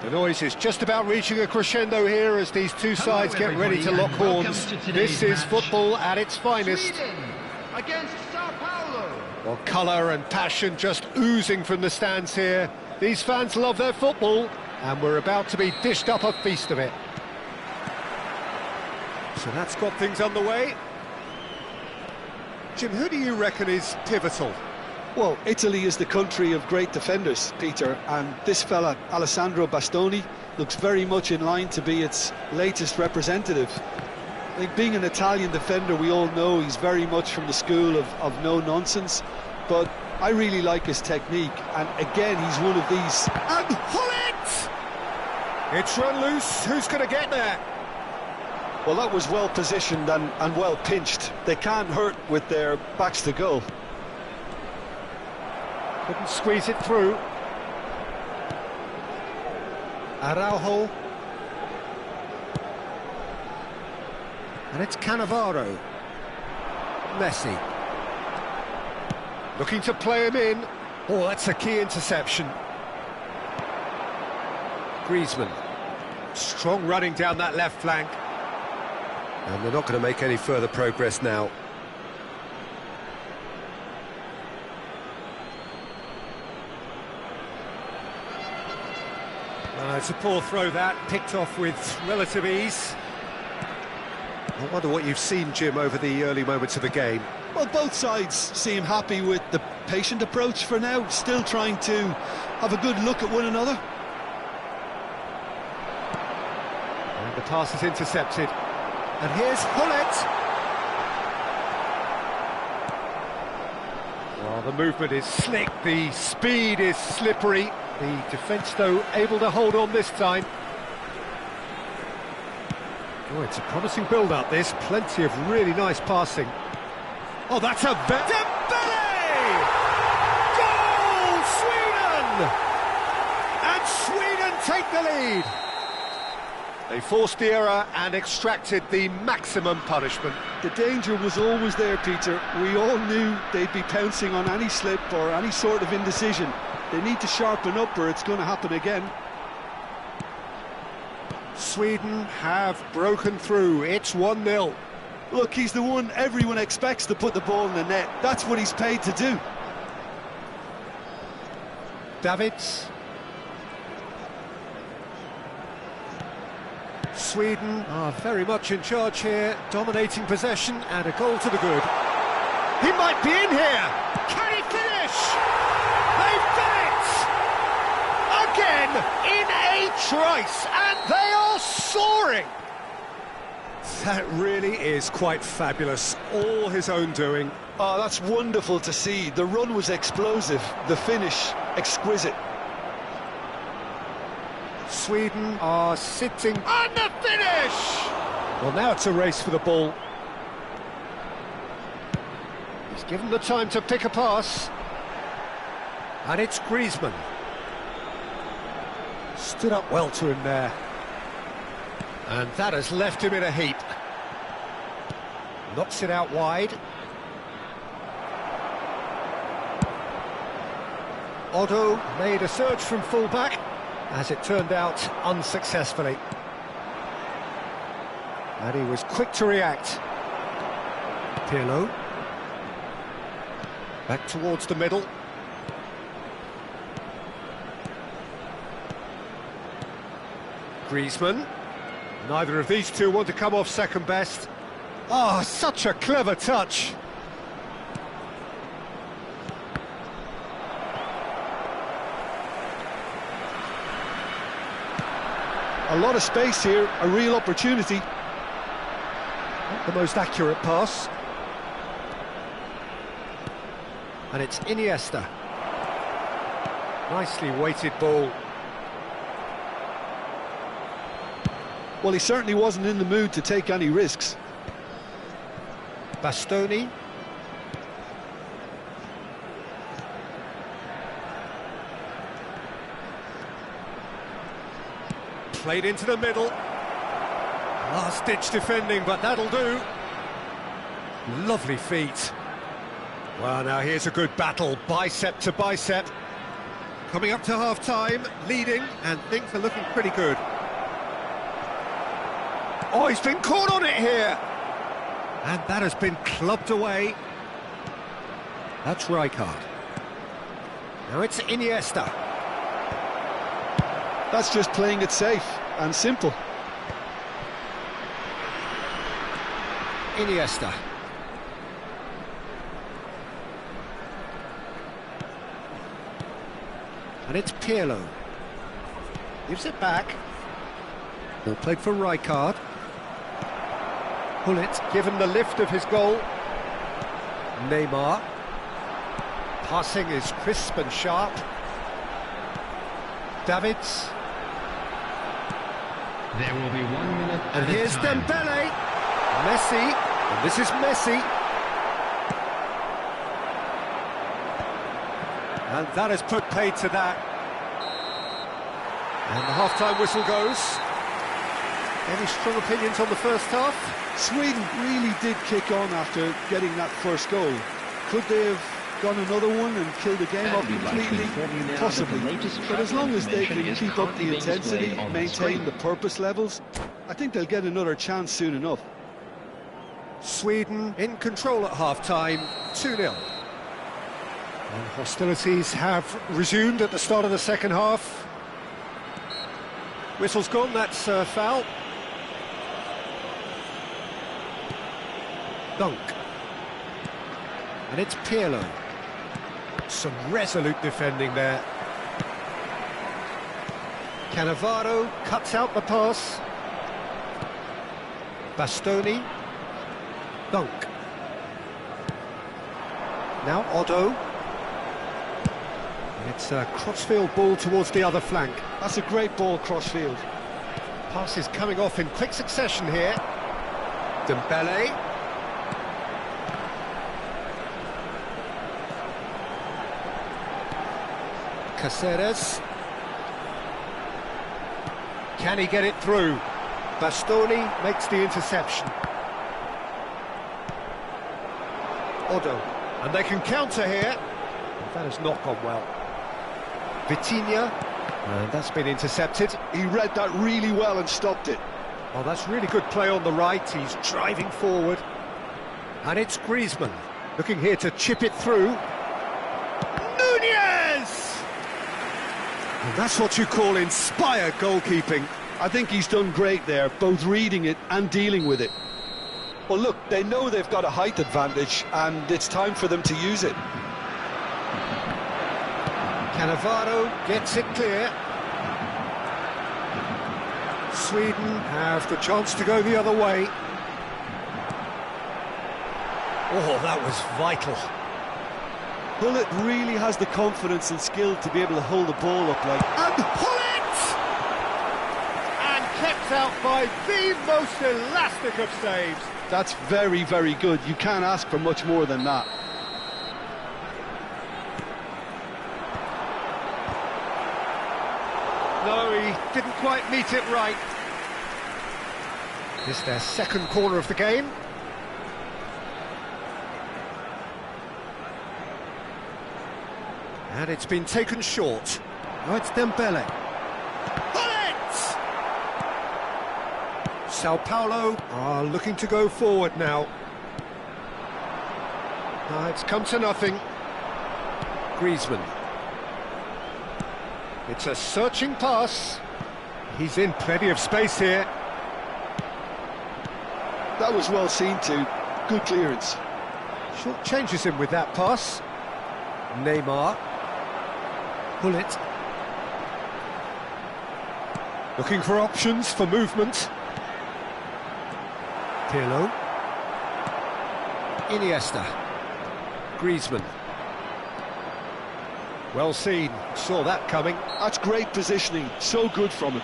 The noise is just about reaching a crescendo here as these two sides get ready to lock horns. This is football at its finest. Sweden against Sao Paulo. Well, colour and passion just oozing from the stands here. These fans love their football, and we're about to be dished up a feast of it. So that's got things underway. Jim, who do you reckon is pivotal? Well, Italy is the country of great defenders, Peter, and this fella, Alessandro Bastoni, looks very much in line to be its latest representative. I think being an Italian defender, we all know he's very much from the school of no-nonsense, but I really like his technique, and again, he's one of these... And Hullet! It's run loose, who's going to get there? Well, that was well positioned and well pinched. They can't hurt with their backs to goal. Couldn't squeeze it through. Araujo. And it's Cannavaro. Messi. Looking to play him in. Oh, that's a key interception. Griezmann. Strong running down that left flank. And they're not going to make any further progress now. It's a poor throw that, picked off with relative ease. I wonder what you've seen, Jim, over the early moments of the game. Well, both sides seem happy with the patient approach for now, still trying to have a good look at one another. And the pass is intercepted. And here's Hullet. Well, the movement is slick, the speed is slippery. The defence, though, able to hold on this time. Oh, it's a promising build-up, this. Plenty of really nice passing. Oh, that's a... Dembele! Goal, Sweden! And Sweden take the lead. They forced the error and extracted the maximum punishment. The danger was always there, Peter. We all knew they'd be pouncing on any slip or any sort of indecision. They need to sharpen up or it's going to happen again. Sweden have broken through. It's 1-0. Look, he's the one everyone expects to put the ball in the net. That's what he's paid to do. Davids. Sweden are very much in charge here, dominating possession and a goal to the good. He might be in here! Can he finish? They've done it! Again, in a trice, and they are soaring! That really is quite fabulous, all his own doing. Oh, that's wonderful to see. The run was explosive, the finish exquisite. Sweden are sitting on the finish! Well, now it's a race for the ball. He's given the time to pick a pass. And it's Griezmann. Stood up well to him there. And that has left him in a heap. Knocks it out wide. Otto made a surge from full-back. As it turned out, unsuccessfully. And he was quick to react. Pirlo. Back towards the middle. Griezmann. Neither of these two want to come off second best. Oh, such a clever touch. A lot of space here, a real opportunity. Not the most accurate pass. And it's Iniesta. Nicely weighted ball. Well, he certainly wasn't in the mood to take any risks. Bastoni. Played into the middle. Last-ditch defending, but that'll do. Lovely feet. Well, now here's a good battle, bicep to bicep. Coming up to half-time, leading, and things are looking pretty good. Oh, he's been caught on it here! And that has been clubbed away. That's Rijkaard. Now it's Iniesta. That's just playing it safe and simple. Iniesta. And it's Pirlo. Gives it back. Ball played for Rijkaard. Gullit given the lift of his goal. Neymar. Passing is crisp and sharp. Davids. There will be 1 minute. And here's Dembele. Messi. And this is Messi. And that has put paid to that. And the half-time whistle goes. Any strong opinions on the first half? Sweden really did kick on after getting that first goal. Could they have gone another one and killed the game off completely? Possibly. But as long as they can keep up the intensity, maintain the purpose levels, I think they'll get another chance soon enough. Sweden in control at half-time, 2-0. And hostilities have resumed at the start of the second half. Whistle's gone, that's a foul. Dunk. And it's Pirlo. Some resolute defending there. Cannavaro cuts out the pass. Bastoni. Dunk. Now Otto. It's a crossfield ball towards the other flank. That's a great ball crossfield. Pass is coming off in quick succession here. Dembele. Caceres. Can he get it through? Bastoni makes the interception. Otto. And they can counter here. That has not gone well. Vitinha, and that's been intercepted. He read that really well and stopped it. Oh, that's really good play on the right. He's driving forward. And it's Griezmann, looking here to chip it through. Nunez! And that's what you call inspired goalkeeping. I think he's done great there, both reading it and dealing with it. Well, look, they know they've got a height advantage, and it's time for them to use it. Cannavaro gets it clear. Sweden have the chance to go the other way. Oh, that was vital. Gullit really has the confidence and skill to be able to hold the ball up like... And Gullit! And kept out by the most elastic of saves. That's very, very good. You can't ask for much more than that. No, he didn't quite meet it right. This is their second corner of the game. And it's been taken short. Now it's Dembele. Bullet! Sao Paulo are looking to go forward now. It's come to nothing. Griezmann. It's a searching pass. He's in plenty of space here. That was well seen too. Good clearance. Short changes him with that pass. Neymar. Gullit. Looking for options for movement. Pirlo. Iniesta. Griezmann. Well seen, saw that coming. That's great positioning, so good from him.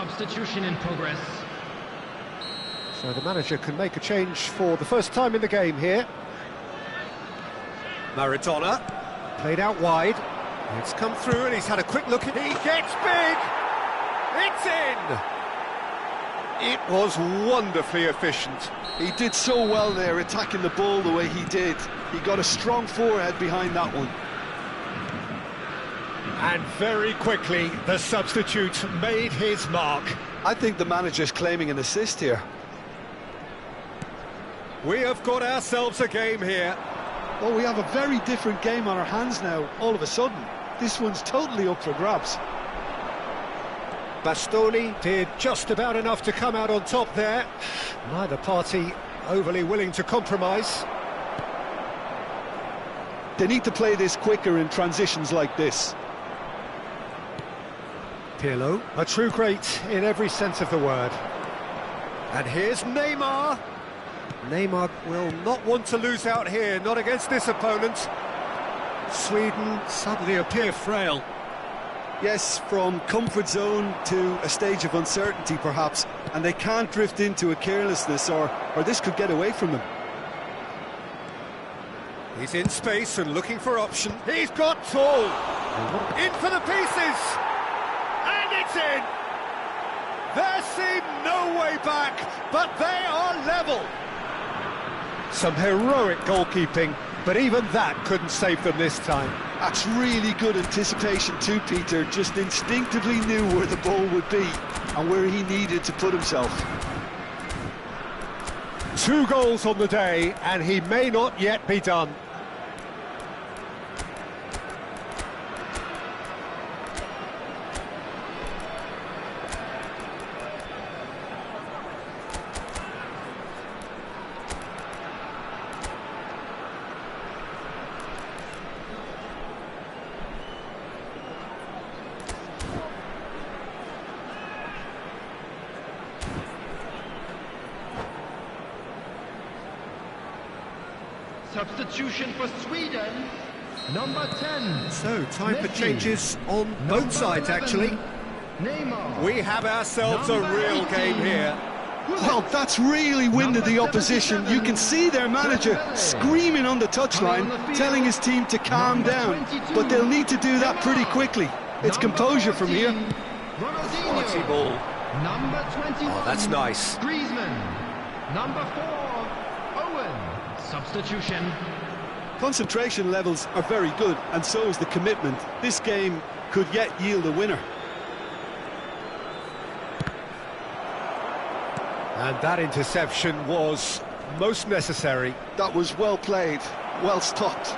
Substitution in progress. So the manager can make a change for the first time in the game here. Maradona, played out wide. It's come through and he's had a quick look at it. He gets big! It's in! It was wonderfully efficient. He did so well there, attacking the ball the way he did. He got a strong forehead behind that one. And very quickly, the substitute made his mark. I think the manager's claiming an assist here. We have got ourselves a game here. Oh, we have a very different game on our hands now, all of a sudden. This one's totally up for grabs. Bastoni did just about enough to come out on top there. Neither party overly willing to compromise. They need to play this quicker in transitions like this. Pirlo, a true great in every sense of the word. And here's Neymar. Neymar will not want to lose out here, not against this opponent. Sweden suddenly appear frail. Yes, from comfort zone to a stage of uncertainty perhaps, and they can't drift into a carelessness or this could get away from them. He's in space and looking for option. He's got tall. In for the pieces. And it's in. There seemed no way back, but they are level. Some heroic goalkeeping, but even that couldn't save them this time. That's really good anticipation too, Peter. Just instinctively knew where the ball would be and where he needed to put himself. 2 goals on the day, and he may not yet be done. Substitution for Sweden, number 10. So, time for Messi. changes on Number both sides, 11, actually. Neymar. We have ourselves a Number real 18. game here. Well, that's really winded the opposition. You can see their manager screaming on the touchline, telling his team to calm down. But they'll need to do that pretty quickly. It's composure from here. Quality ball. Number 21. Oh, that's nice. Griezmann. Number 4. Owen. Substitution. Concentration levels are very good, and so is the commitment. This game could yet yield a winner. And that interception was most necessary. That was well played, well stopped.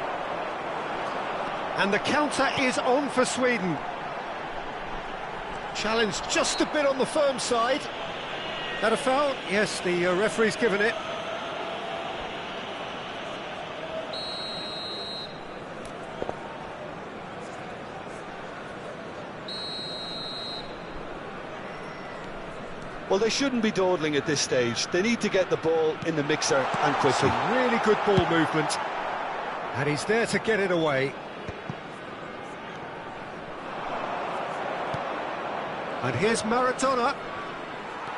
And the counter is on for Sweden. Challenge just a bit on the firm side. That a foul? Yes, the referee's given it. Well, they shouldn't be dawdling at this stage. They need to get the ball in the mixer and quickly. Some really good ball movement. And he's there to get it away. And here's Maradona.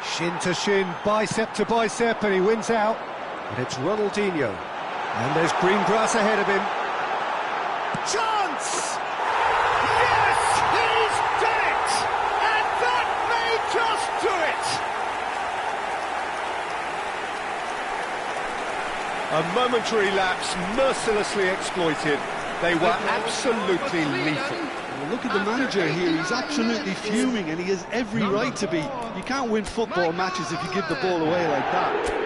Shin to shin, bicep to bicep, and he wins out. And it's Ronaldinho. And there's green grass ahead of him. Chance! Yes, he's done it! And that may just do it! A momentary lapse, mercilessly exploited. They were absolutely lethal. Well, look at the manager here, he's absolutely fuming and he has every right to be. You can't win football matches if you give the ball away like that.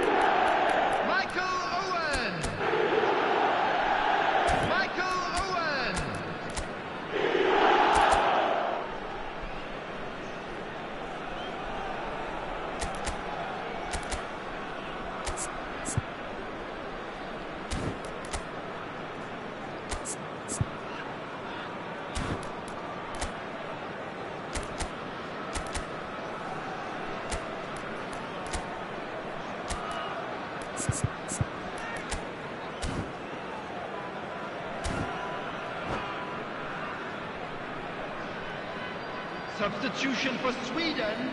Substitution for Sweden,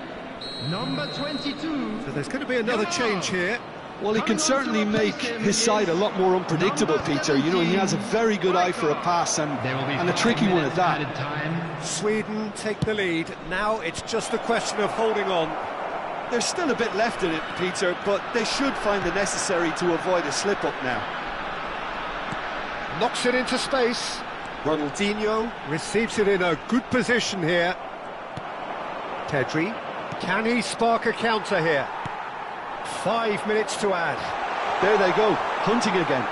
Number 22. So there's going to be another change here. Well, he can certainly make his side a lot more unpredictable, Peter. You know, he has a very good eye for a pass and a tricky one at that. Sweden take the lead. Now it's just a question of holding on. There's still a bit left in it, Peter, but they should find the necessary to avoid a slip-up now. Knocks it into space. Ronaldinho receives it in a good position here. Pedri, can he spark a counter here? 5 minutes to add. There they go, hunting again.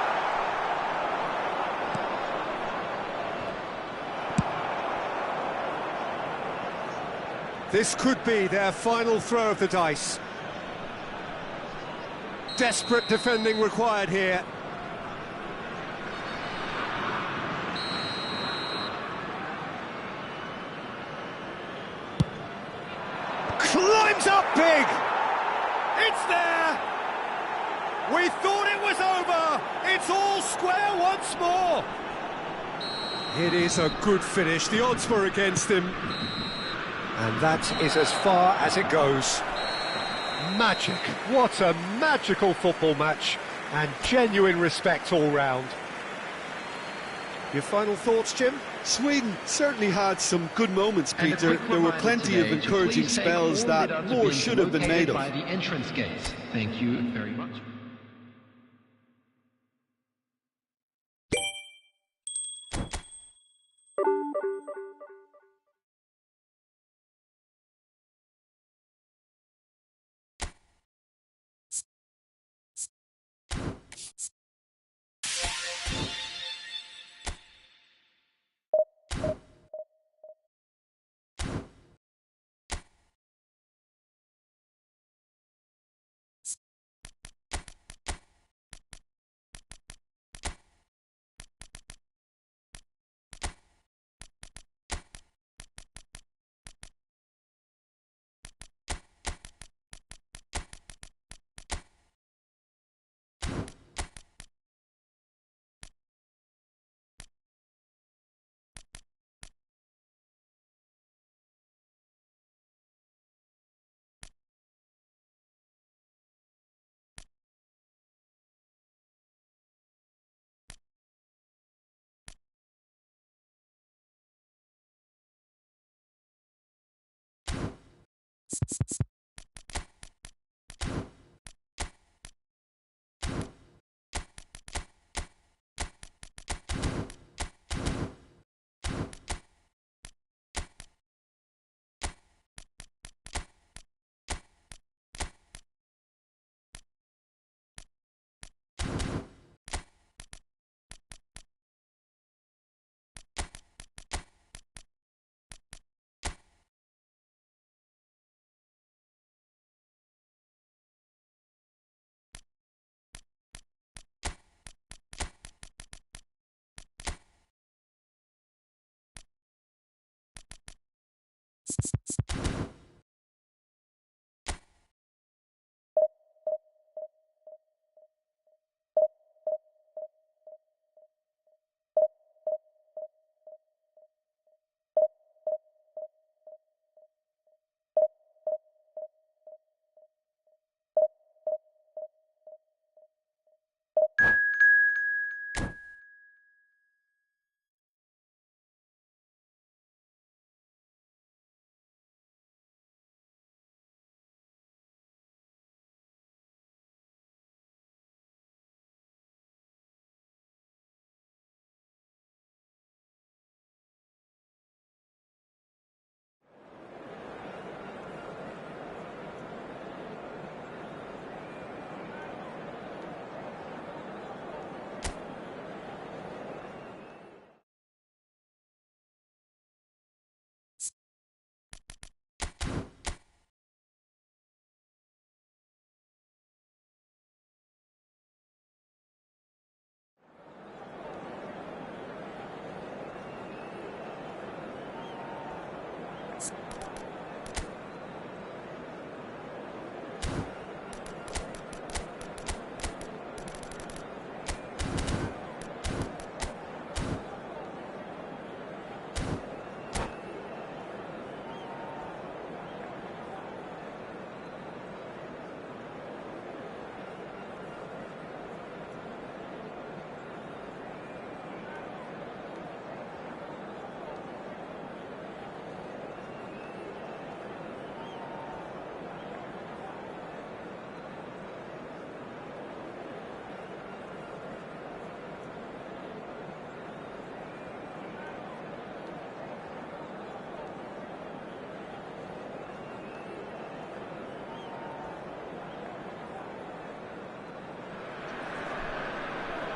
This could be their final throw of the dice. Desperate defending required here. Climbs up big! It's there! We thought it was over! It's all square once more! It is a good finish. The odds were against him. And that is as far as it goes. Magic. What a magical football match. And genuine respect all round. Your final thoughts, Jim? Sweden certainly had some good moments, Peter. There were plenty of encouraging spells that more should have been made of. By the entrance gates. Thank you very much.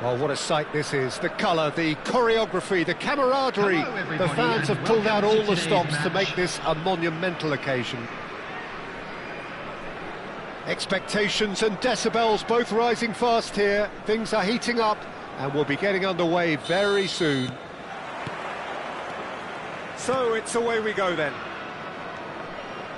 Well, what a sight this is. The colour, the choreography, the camaraderie. Hello, everybody, The fans and have pulled out welcome all to the today's stops to match. make this a monumental occasion. Expectations and decibels both rising fast here. Things are heating up and we'll be getting underway very soon. So it's away we go then.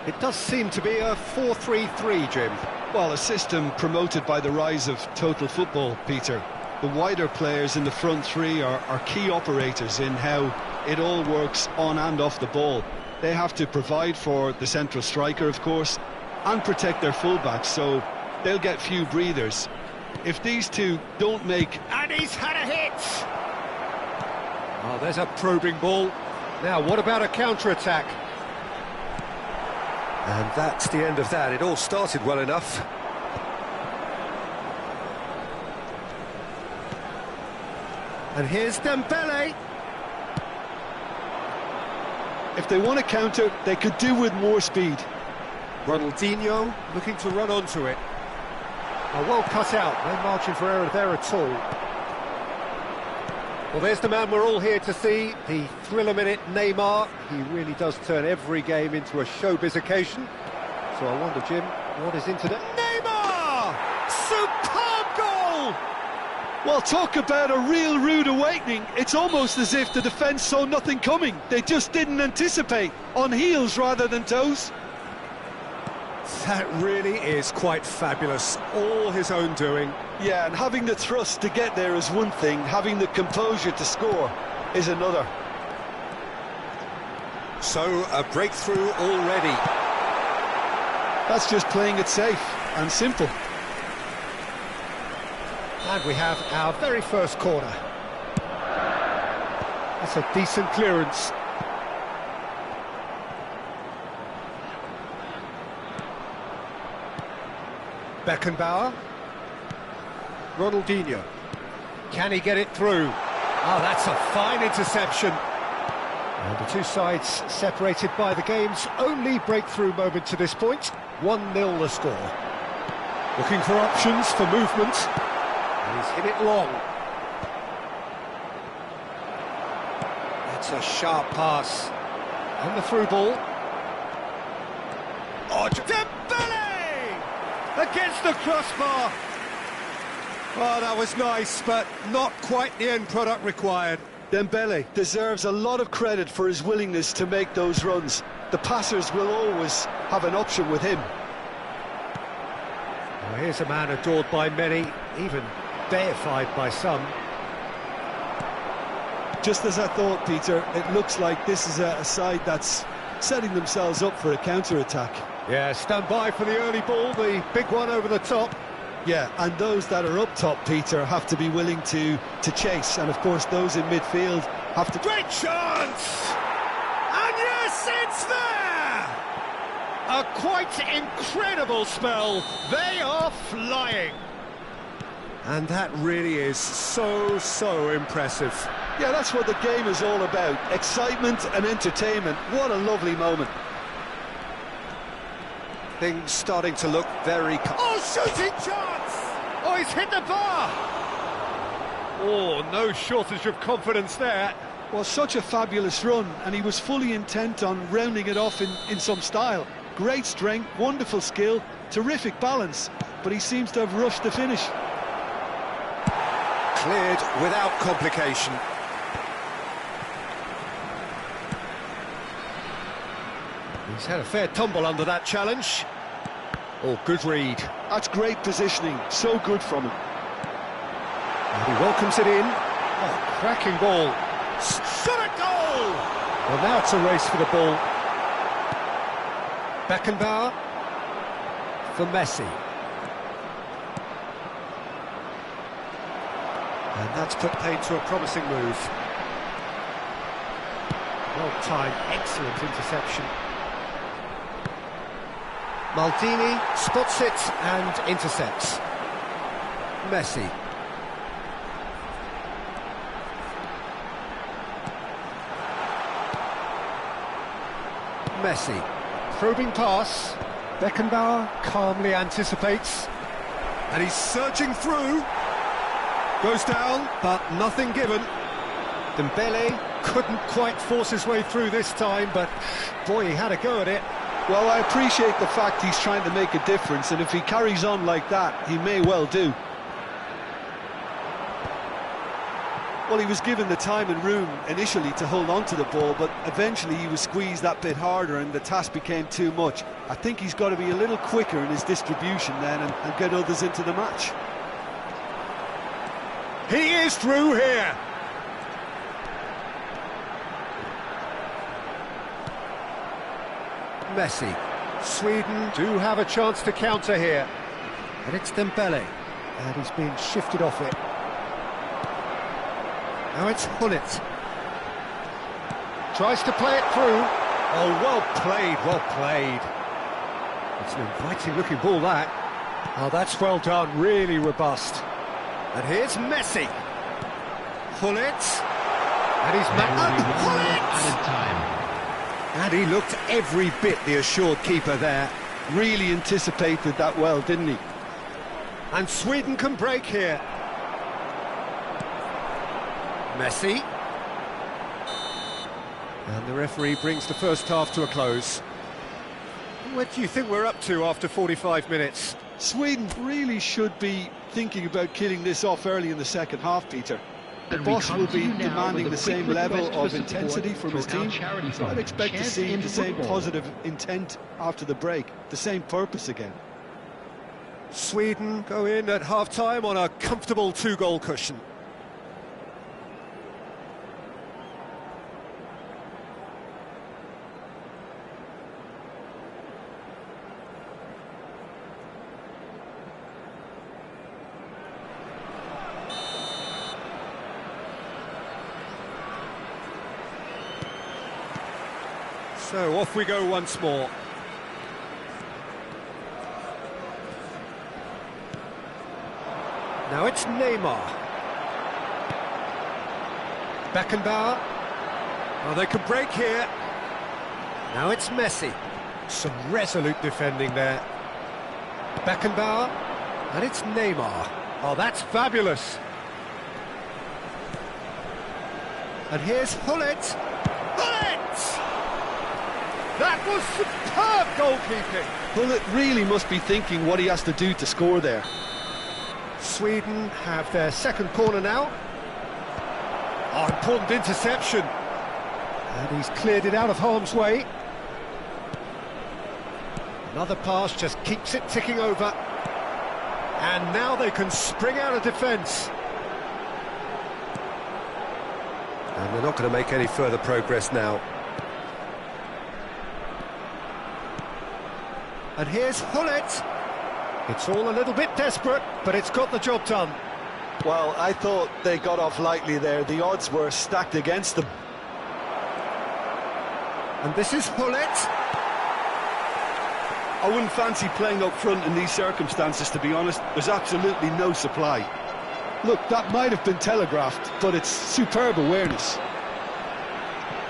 It does seem to be a 4-3-3, Jim. Well, a system promoted by the rise of total football, Peter. The wider players in the front three are key operators in how it all works on and off the ball. They have to provide for the central striker, of course, and protect their fullbacks, so they'll get few breathers. If these two don't make... And he's had a hit! Oh, there's a probing ball. Now, what about a counter-attack? And that's the end of that. It all started well enough. And here's Dembele. If they want to counter, they could do with more speed. Ronaldinho looking to run onto it. Oh, well cut out. No margin for error there at all. Well, there's the man we're all here to see, the thriller-minute Neymar. He really does turn every game into a showbiz occasion. So I wonder, Jim, what is into the... Neymar! Superb goal! Well, talk about a real rude awakening. It's almost as if the defence saw nothing coming. They just didn't anticipate, on heels rather than toes. That really is quite fabulous. All his own doing. Yeah, and having the thrust to get there is one thing, having the composure to score is another. So, a breakthrough already. That's just playing it safe and simple. And we have our very first corner. That's a decent clearance. Beckenbauer. Ronaldinho. Can he get it through? Oh, that's a fine interception. And the two sides separated by the game's only breakthrough moment to this point. 1-0 the score. Looking for options for movement. And he's hit it long. That's a sharp pass. And the through ball. Oh, Dembele! Against the crossbar. Oh, that was nice, but not quite the end product required. Dembele deserves a lot of credit for his willingness to make those runs. The passers will always have an option with him. Well, here's a man adored by many, even deified by some. Just as I thought, Peter, it looks like this is a side that's setting themselves up for a counter-attack. Yeah, stand by for the early ball, the big one over the top. Yeah, and those that are up top, Peter, have to be willing to chase, and of course those in midfield have to... Great chance! And yes, it's there! A quite incredible spell. They are flying. And that really is so impressive. Yeah, that's what the game is all about. Excitement and entertainment. What a lovely moment. Things starting to look very... Oh, shooting chance! Oh, he's hit the bar! Oh, no shortage of confidence there. Well, such a fabulous run, and he was fully intent on rounding it off in some style. Great strength, wonderful skill, terrific balance, but he seems to have rushed the finish. Cleared without complication. He's had a fair tumble under that challenge. Oh, good read. That's great positioning, so good from him. And he welcomes it in. Oh, cracking ball. Shot a goal! Well, now it's a race for the ball. Beckenbauer for Messi. And that's put paid to a promising move. Well-timed, excellent interception. Maldini spots it and intercepts. Messi. Messi. Probing pass. Beckenbauer calmly anticipates. And he's surging through. Goes down, but nothing given. Dembele couldn't quite force his way through this time, but boy, he had a go at it. Well, I appreciate the fact he's trying to make a difference, and if he carries on like that, he may well do. Well, he was given the time and room initially to hold on to the ball, but eventually he was squeezed that bit harder and the task became too much. I think he's got to be a little quicker in his distribution then and get others into the match. He is through here. Messi. Sweden do have a chance to counter here. And it's Dembele. And he's been shifted off it. Now it's Hullet. Tries to play it through. Oh, well played, well played. It's an inviting looking ball, that. Oh, that's well done, really robust. And here's Messi. Hullet. And he's Added time. And he looked every bit the assured keeper there. Really anticipated that well, didn't he? And Sweden can break here. Messi. And the referee brings the first half to a close. What do you think we're up to after 45 minutes? Sweden really should be thinking about killing this off early in the second half, Peter. The boss will be demanding the same level of intensity from his team. So I'd expect to see the same positive intent after the break, the same purpose again. Sweden go in at half-time on a comfortable 2-goal cushion. So off we go once more. Now it's Neymar. Beckenbauer. Oh, they could break here. Now it's Messi. Some resolute defending there. Beckenbauer. And it's Neymar. Oh, that's fabulous. And here's Hullet. That was superb goalkeeping. Hullet really must be thinking what he has to do to score there. Sweden have their second corner now. Oh, important interception. And he's cleared it out of harm's way. Another pass just keeps it ticking over. And now they can spring out of defence. And they're not going to make any further progress now. And here's Hullet. It's all a little bit desperate, but it's got the job done. Well, I thought they got off lightly there. The odds were stacked against them. And this is Hullet. I wouldn't fancy playing up front in these circumstances, to be honest. There's absolutely no supply. Look, that might have been telegraphed, but it's superb awareness.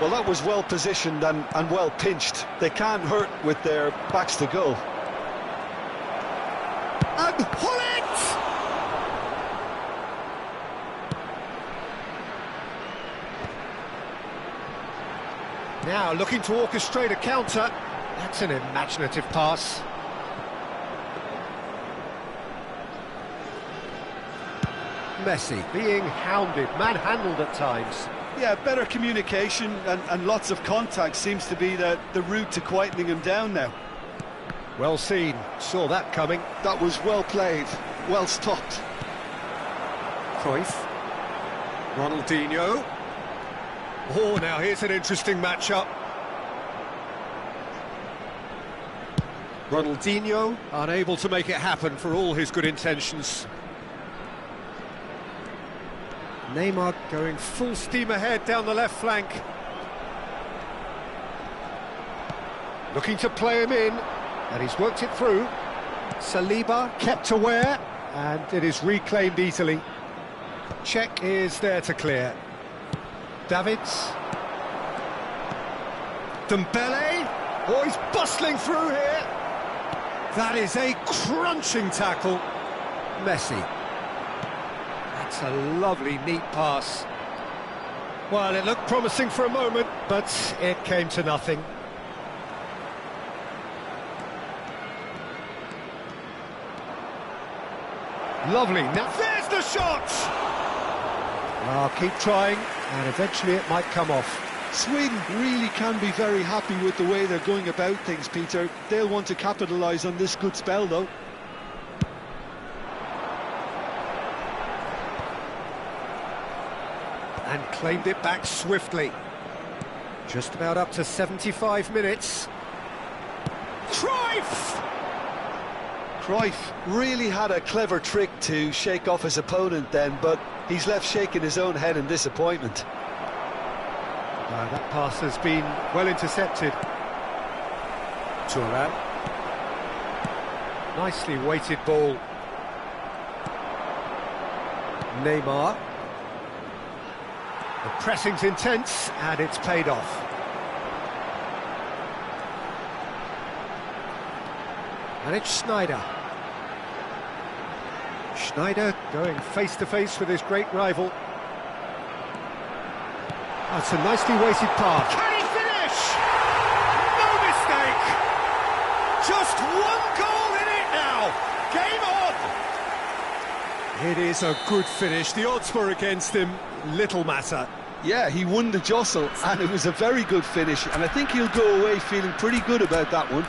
Well, that was well positioned and well pinched. They can't hurt with their backs to goal. And Hullet! Now looking to orchestrate a counter. That's an imaginative pass. Messi being hounded, manhandled at times. Yeah, better communication and lots of contact seems to be the route to quietening him down now. Well seen, saw that coming. That was well played, well stopped. Cruyff. Ronaldinho. Oh, now here's an interesting matchup. Ronaldinho unable to make it happen for all his good intentions. Neymar going full steam ahead down the left flank. Looking to play him in, and he's worked it through. Saliba kept aware, and it is reclaimed easily. Czech is there to clear. Davids. Dembele. Oh, he's bustling through here. That is a crunching tackle. Messi. That's a lovely, neat pass. Well, it looked promising for a moment, but it came to nothing. Lovely, now there's the shot! Well, keep trying, and eventually it might come off. Sweden really can be very happy with the way they're going about things, Peter. They'll want to capitalise on this good spell, though. And claimed it back swiftly. Just about up to 75 minutes. Cruyff! Cruyff really had a clever trick to shake off his opponent then, but he's left shaking his own head in disappointment. That pass has been well intercepted. Thuram. Nicely weighted ball. Neymar. The pressing's intense, and it's paid off. And it's Schneider. Schneider going face-to-face with his great rival. That's a nicely weighted pass. Can he finish? No mistake! Just one goal in it now! Game on! It is a good finish. The odds were against him. Little matter. Yeah, he won the jostle, and it was a very good finish, and I think he'll go away feeling pretty good about that one.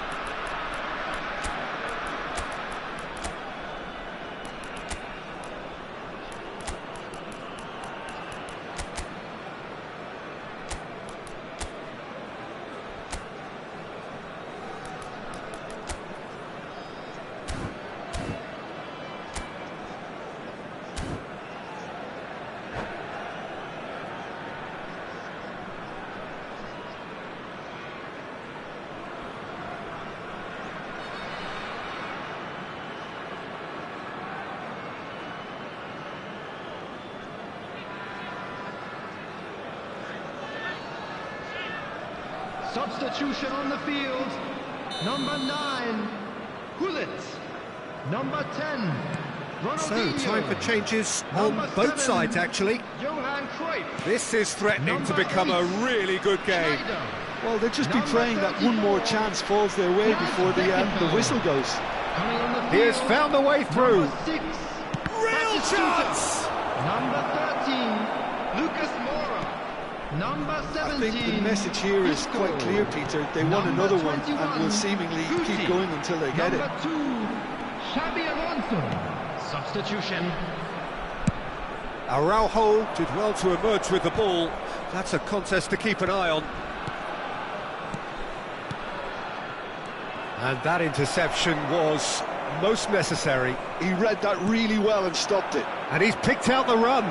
Substitution on the field. Number 9, Gullit. Number 10, Ronaldinho. So, time for changes on both sides, actually. Johan Cruyff. This is threatening to become a really good game. Schneider. Well, they'll just be praying that one more chance falls their way before the whistle goes. Coming on the field. He has found a way through. Number 6, Real chance! Number 13, Lucas Moura. Number 17. I think the message here is quite clear, Peter. They want another one and will seemingly keep going until they get it. Number 2, Xabi Alonso. Substitution. Araujo did well to emerge with the ball. That's a contest to keep an eye on. And that interception was most necessary. He read that really well and stopped it. And he's picked out the run.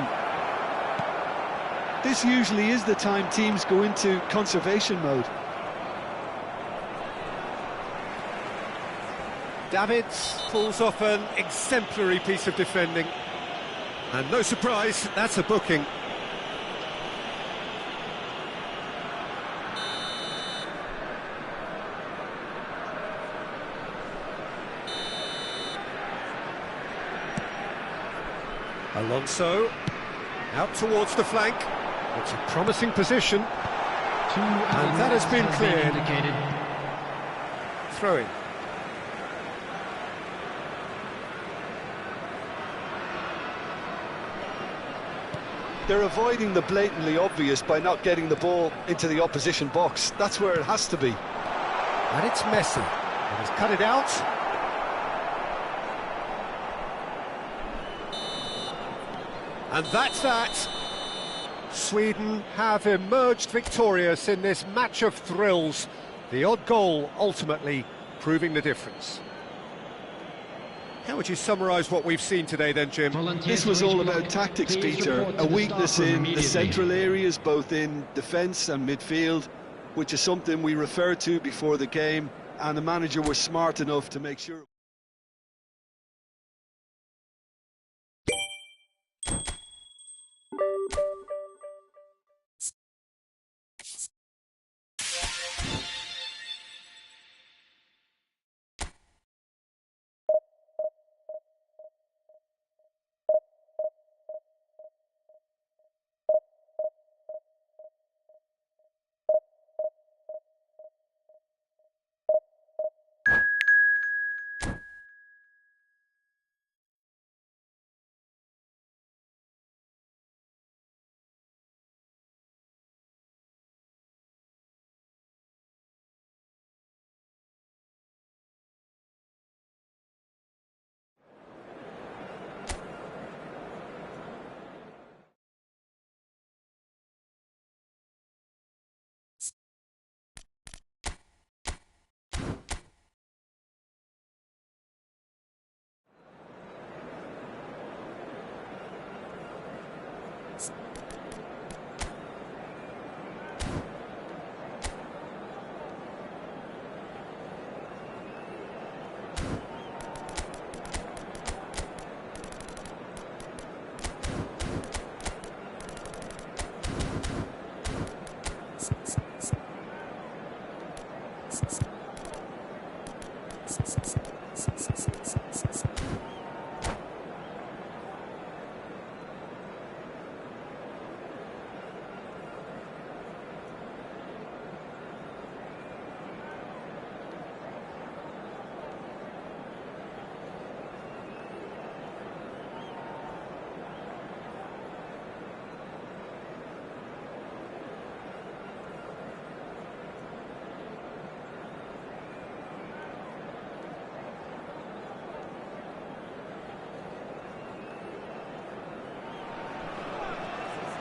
This usually is the time teams go into conservation mode. Davids pulls off an exemplary piece of defending. And no surprise, that's a booking. Alonso, out towards the flank. It's a promising position. And that has been cleared. Throw in. They're avoiding the blatantly obvious by not getting the ball into the opposition box. That's where it has to be. And it's Messi. He has cut it out. And that's that. Sweden have emerged victorious in this match of thrills. The odd goal ultimately proving the difference. How would you summarise what we've seen today then, Jim? This was all about tactics, Peter. A weakness in the central areas, both in defence and midfield, which is something we referred to before the game, and the manager was smart enough to make sure...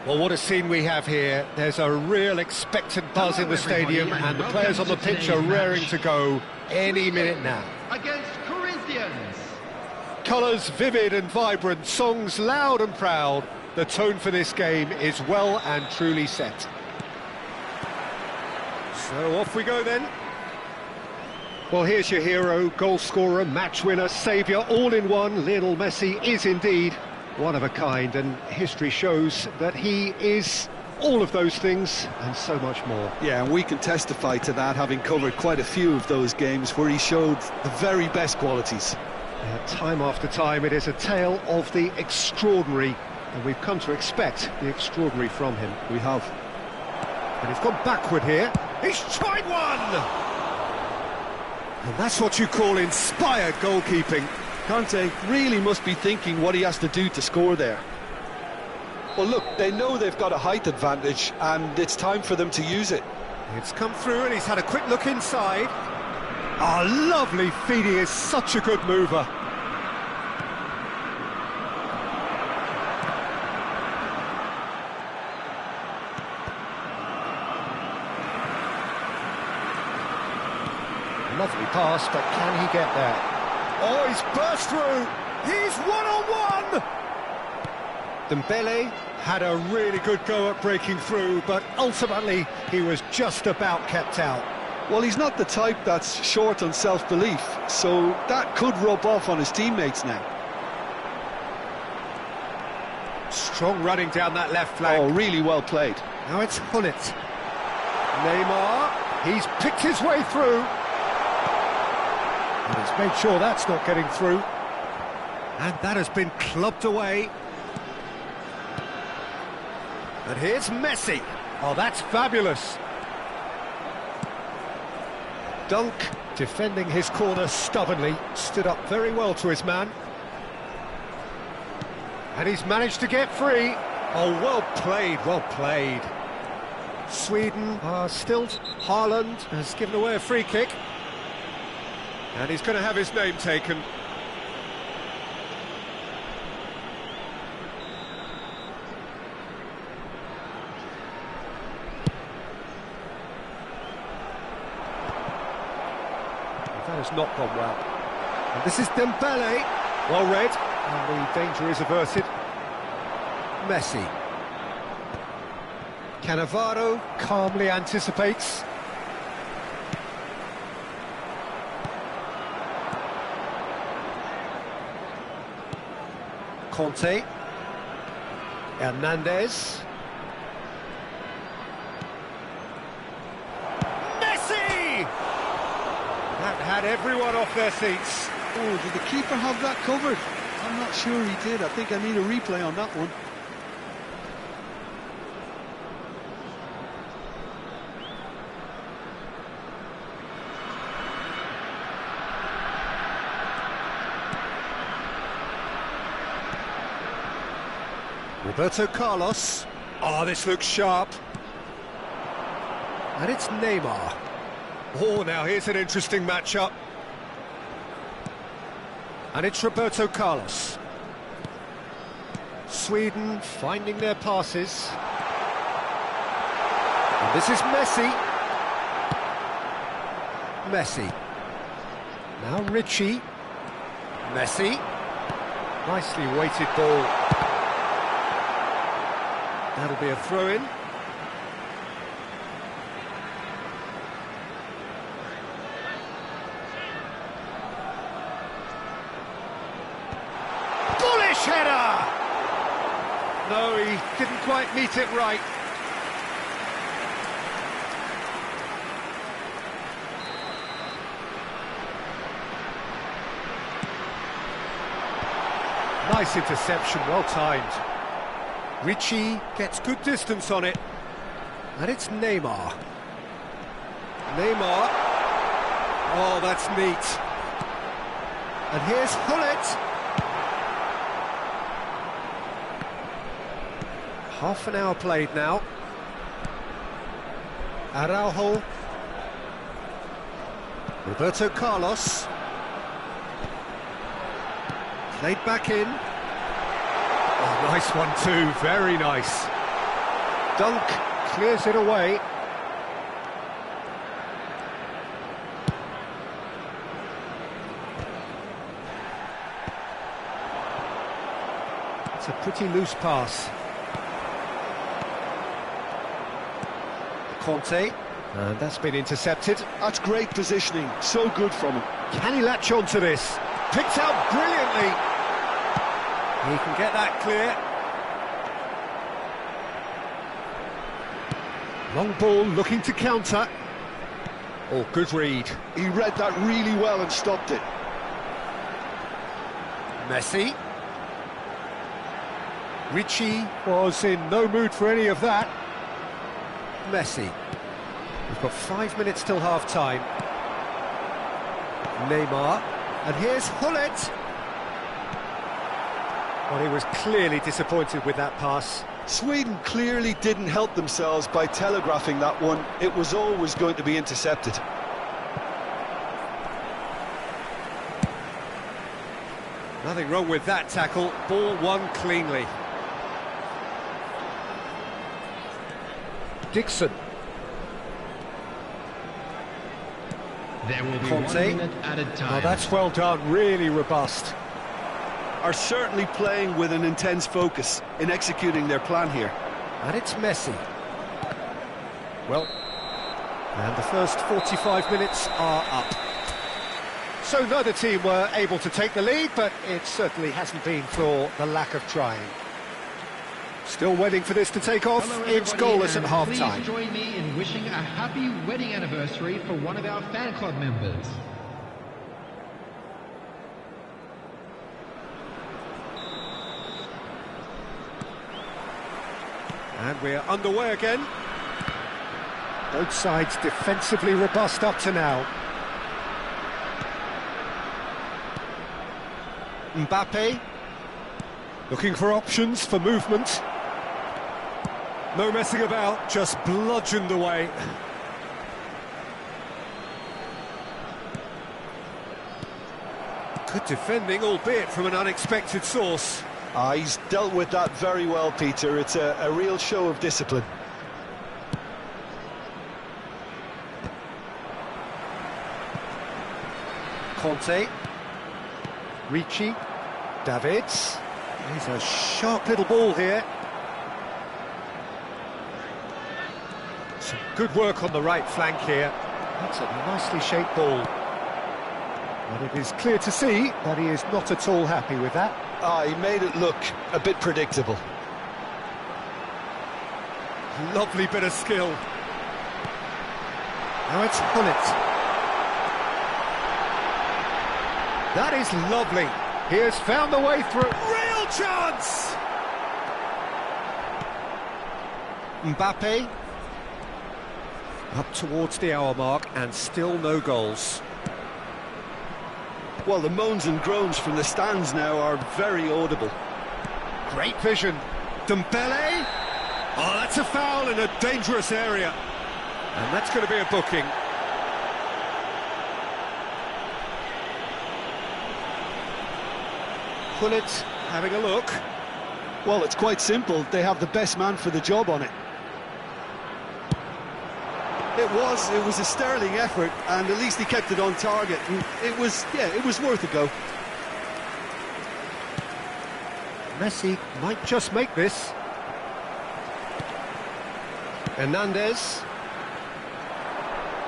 Well, what a scene we have here. There's a real expectant buzz in the stadium, and the players on the pitch are raring to go any minute now. Against Corinthians. Colours vivid and vibrant, songs loud and proud. The tone for this game is well and truly set. So off we go then. Well, here's your hero, goal scorer, match winner, saviour, all in one. Lionel Messi is indeed one of a kind, and history shows that he is all of those things and so much more. Yeah, and we can testify to that, having covered quite a few of those games where he showed the very best qualities. Time after time, it is a tale of the extraordinary, and we've come to expect the extraordinary from him. We have. And he's gone backward here. He's tried one! And that's what you call inspired goalkeeping. Conte really must be thinking what he has to do to score there. Well, look, they know they've got a height advantage, and it's time for them to use it. It's come through, and he's had a quick look inside. Oh, lovely feed, he is such a good mover. Lovely pass, but can he get there? Oh, he's burst through! He's one-on-one! Dembele had a really good go at breaking through, but ultimately he was just about kept out. Well, he's not the type that's short on self-belief, so that could rub off on his teammates now. Strong running down that left flank. Oh, really well played. Now it's Gullit. Neymar, he's picked his way through. And he's made sure that's not getting through. And that has been clubbed away. And here's Messi. Oh, that's fabulous. Dunk, defending his corner stubbornly, stood up very well to his man. And he's managed to get free. Oh, well played, well played. Sweden are still. Haaland has given away a free kick. And he's going to have his name taken. That has not gone well. And this is Dembele. Well read. And the danger is averted. Messi. Cannavaro calmly anticipates. Conte. Hernandez. Messi! That had everyone off their seats. Oh, did the keeper have that covered? I'm not sure he did. I think I need a replay on that one. Roberto Carlos. Oh, this looks sharp. And it's Neymar. Oh, now here's an interesting matchup. And it's Roberto Carlos. Sweden finding their passes. And this is Messi. Messi. Now Richie. Messi. Nicely weighted ball. That'll be a throw-in. Bullish header! No, he didn't quite meet it right. Nice interception, well timed. Richie gets good distance on it. And it's Neymar. Neymar. Oh, that's neat. And here's Gullit. Half an hour played now. Araujo. Roberto Carlos. Played back in. Oh, nice one too, very nice. Dunk clears it away. It's a pretty loose pass. Conte, and that's been intercepted. That's great positioning, so good from him. Can he latch on to this? Picked out brilliantly. He can get that clear. Long ball looking to counter. Oh, good read. He read that really well and stopped it. Messi. Ricci was in no mood for any of that. Messi. We've got 5 minutes till half-time. Neymar. And here's Hullet. Well, he was clearly disappointed with that pass. Sweden clearly didn't help themselves by telegraphing that one. It was always going to be intercepted. Nothing wrong with that tackle. Ball won cleanly. Dixon. There will be Conte. 1 minute added time. Oh, that's well done, really robust. Are certainly playing with an intense focus in executing their plan here. And it's Messi. Well, and the first 45 minutes are up. So neither team were able to take the lead, but it certainly hasn't been for the lack of trying. Still waiting for this to take off. Hello, It's everybody, goalless at and half-time. Please join me in wishing a happy wedding anniversary for one of our fan club members. And we're underway again. Both sides defensively robust up to now. Mbappe. Looking for options for movement. No messing about, just bludgeoned away. Good defending, albeit from an unexpected source. He's dealt with that very well, Peter. It's a real show of discipline. Conte. Ricci. Davids. He's a sharp little ball here. Some good work on the right flank here. That's a nicely shaped ball. And it is clear to see that he is not at all happy with that. He made it look a bit predictable. Lovely bit of skill. Now it's Hullet. That is lovely. He has found the way through. Real chance! Mbappe. Up towards the hour mark and still no goals. Well, the moans and groans from the stands now are very audible. Great vision. Dembele. Oh, that's a foul in a dangerous area. And that's going to be a booking. Hullet having a look. Well, it's quite simple. They have the best man for the job on it. It was a sterling effort, and at least he kept it on target. And it was worth a go. Messi might just make this. Hernandez.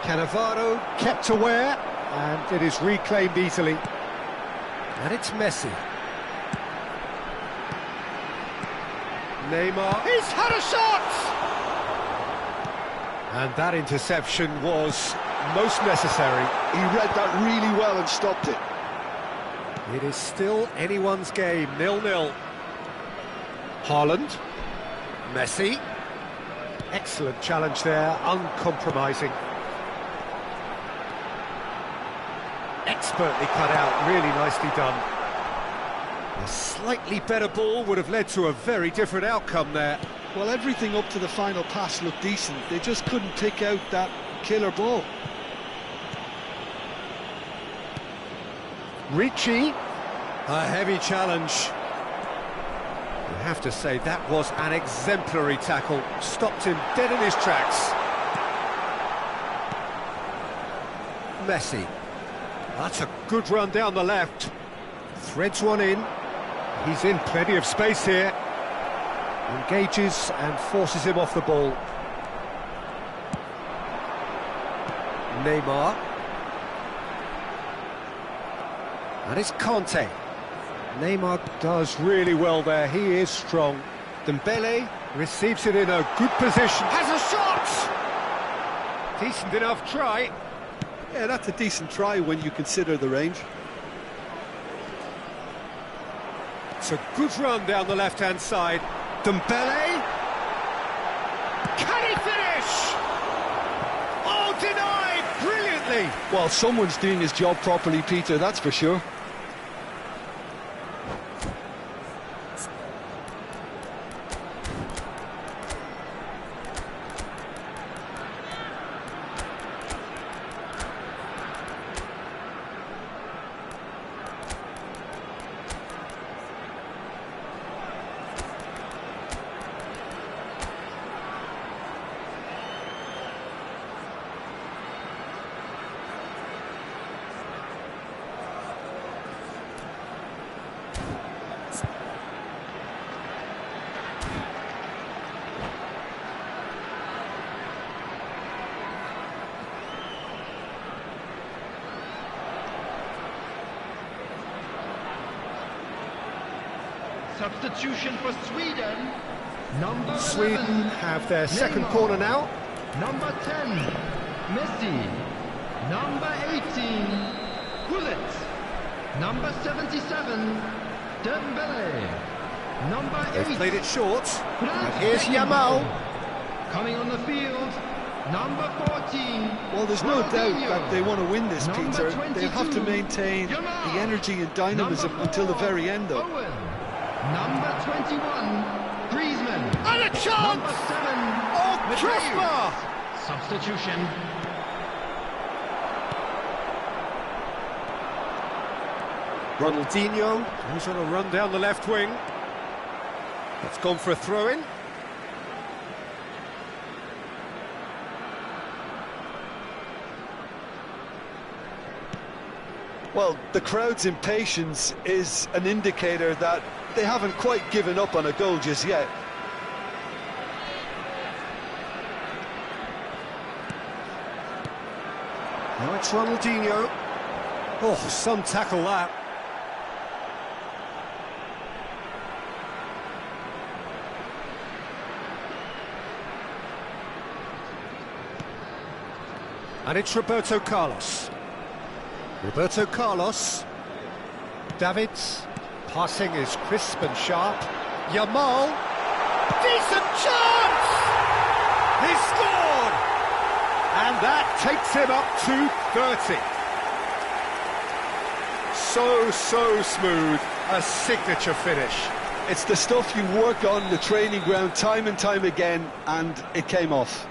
Cannavaro kept aware, and it is reclaimed easily. And it's Messi. Neymar. He's had a shot! And that interception was most necessary. He read that really well and stopped it. It is still anyone's game, 0-0. Haaland. Messi. Excellent challenge there, uncompromising. Expertly cut out, really nicely done. A slightly better ball would have led to a very different outcome there. Well, everything up to the final pass looked decent. They just couldn't pick out that killer ball. Ricci. A heavy challenge. have to say, that was an exemplary tackle. Stopped him dead in his tracks. Messi. That's a good run down the left. Threads one in. He's in plenty of space here. Engages and forces him off the ball. Neymar. And it's Conte. Neymar does really well there, he is strong. Dembele receives it in a good position, has a shot! Decent enough try. Yeah, that's a decent try when you consider the range. It's a good run down the left-hand side. Dembele! Can he finish? Oh, denied! Brilliantly! Well, someone's doing his job properly, Peter, that's for sure. Substitution for Sweden. Number Sweden 11, have their second Neymar. corner now. Number 10, Messi. Number 18, Gullit. Number 77, Dembele. Number 8, They've played it short. Franz And here's Beckenbauer. Yamal. Coming on the field, number 14. Well, there's no doubt Ronaldinho. that they want to win this, Number Peter. They have to 22, maintain Yamal. the energy and dynamism Number until the 4, very end, though. Owen. Number 21, Griezmann. And a chance! Number 7, Oh, Madrid. crossbar! Substitution. Ronaldinho, who's on a run down the left wing. That's gone for a throw-in. Well, the crowd's impatience is an indicator that they haven't quite given up on a goal just yet. Now it's Ronaldinho. Oh, some tackle that. And it's Roberto Carlos. Roberto Carlos. Davids. Passing is crisp and sharp. Yamal. Decent chance! He scored! And that takes him up to 30. So smooth. A signature finish. It's the stuff you work on the training ground time and time again, and it came off.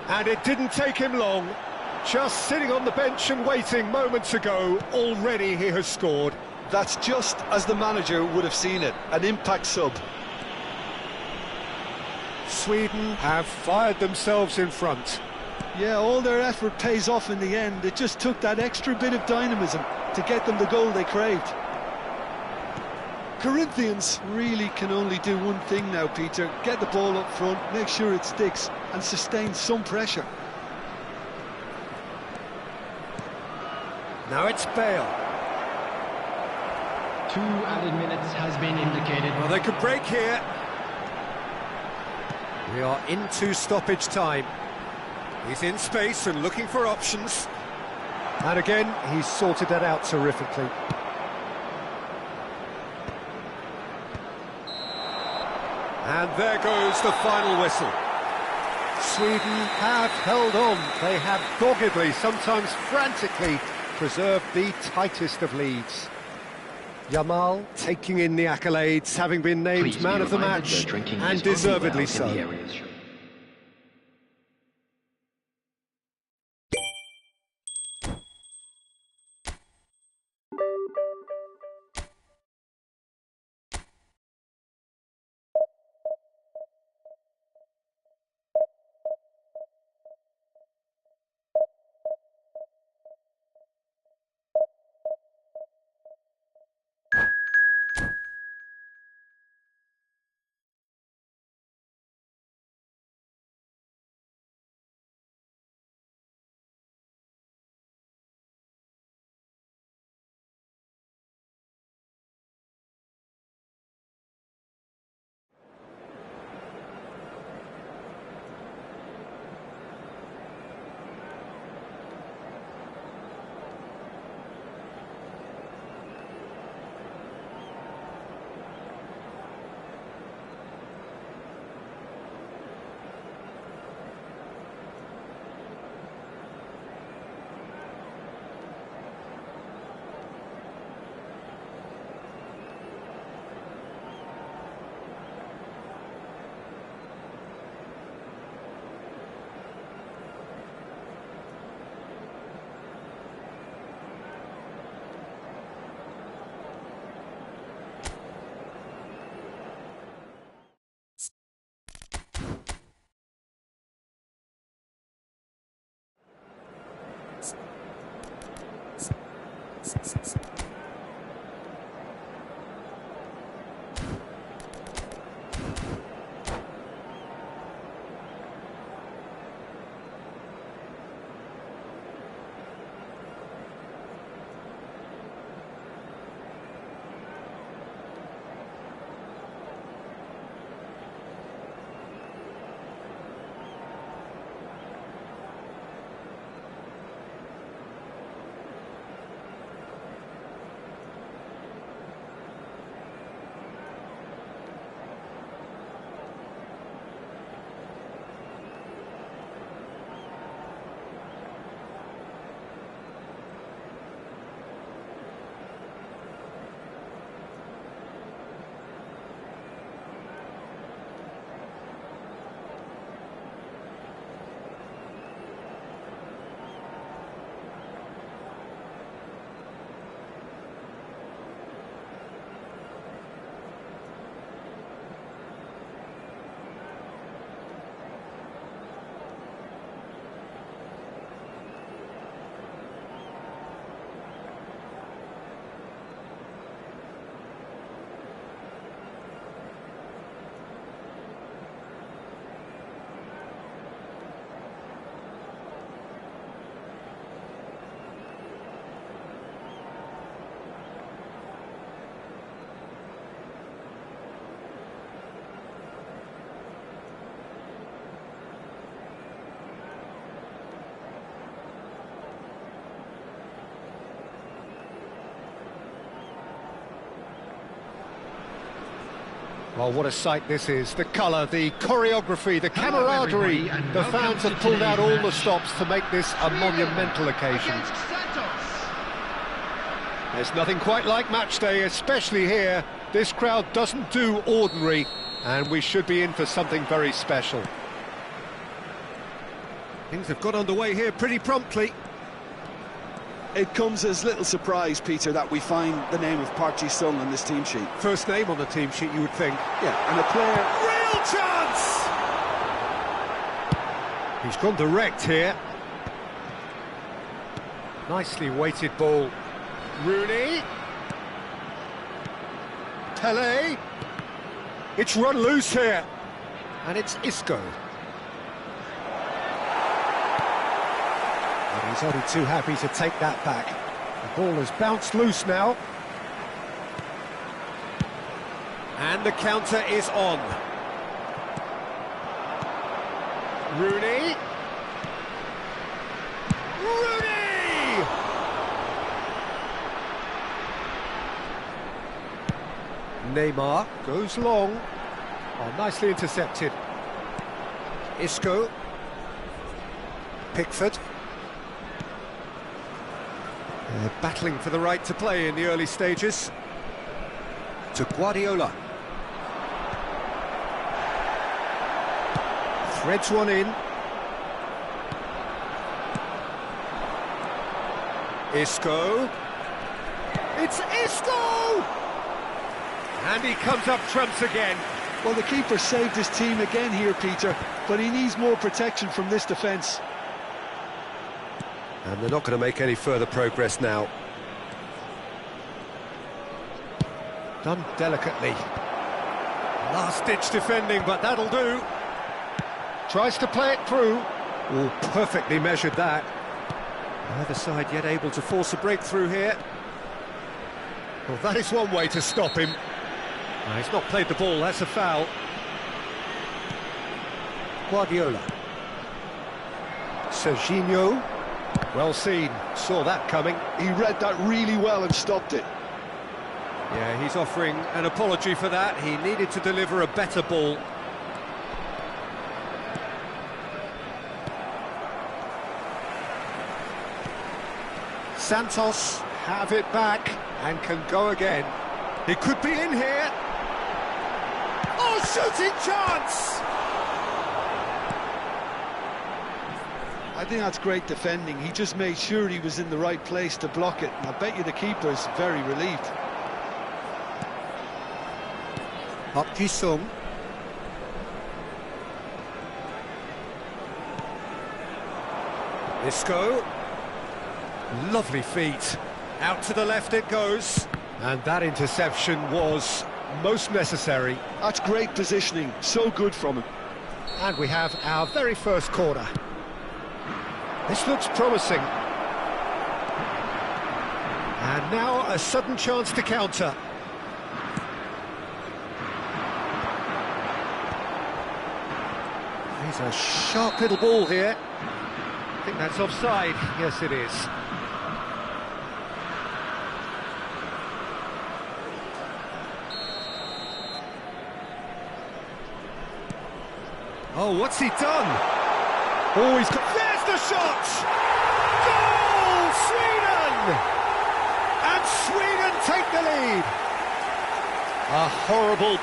And it didn't take him long. Just sitting on the bench and waiting moments ago, already he has scored. That's just as the manager would have seen it, an impact sub. Sweden have fired themselves in front. Yeah, all their effort pays off in the end. It just took that extra bit of dynamism to get them the goal they craved. Corinthians really can only do one thing now, Peter. Get the ball up front, make sure it sticks, and sustain some pressure. Now it's Bale. 2 added minutes has been indicated. Well, they could break here. We are into stoppage time. He's in space and looking for options. And again, he's sorted that out terrifically. And there goes the final whistle. Sweden have held on. They have doggedly, sometimes frantically, preserved the tightest of leads. Yamal taking in the accolades, having been named man of the match, and deservedly so. Well, what a sight this is. The colour, the choreography, the camaraderie. The fans have pulled out all the stops to make this a monumental occasion. There's nothing quite like match day, especially here. This crowd doesn't do ordinary, and we should be in for something very special. Things have got underway here pretty promptly. It comes as little surprise, Peter, that we find the name of Park Ji-sung on this team sheet. First name on the team sheet, you would think. Yeah, and a player... Real chance! He's gone direct here. Nicely weighted ball. Rooney. Pele. It's run loose here. And it's Isco. And he's only too happy to take that back. The ball has bounced loose now. And the counter is on. Rooney. Rooney! Neymar goes long. Oh, nicely intercepted. Isco. Pickford. They're battling for the right to play in the early stages. To Guardiola. Threads one in. Isco. It's Isco! And he comes up trumps again. Well, the keeper saved his team again here, Peter, but he needs more protection from this defence. And they're not going to make any further progress now. Done delicately. Last-ditch defending, but that'll do. Tries to play it through. Oh, perfectly measured that. Neither side yet able to force a breakthrough here. Well, that is one way to stop him. He's not played the ball, that's a foul. Guardiola. Serginho. Well seen, saw that coming. He read that really well and stopped it. Yeah, he's offering an apology for that. He needed to deliver a better ball. Santos have it back and can go again. He could be in here. Oh, shooting chance! I think that's great defending. He just made sure he was in the right place to block it. And I bet you the keeper's very relieved. Park Ji-sung. Isco. Lovely feet. Out to the left it goes. And that interception was most necessary. That's great positioning, so good from him. And we have our very first corner. This looks promising. And now a sudden chance to counter. He's a sharp little ball here. I think that's offside. Yes, it is. Oh, what's he done? Oh, he's got... There's the shot! Goal! Sweden! And Sweden take the lead. A horrible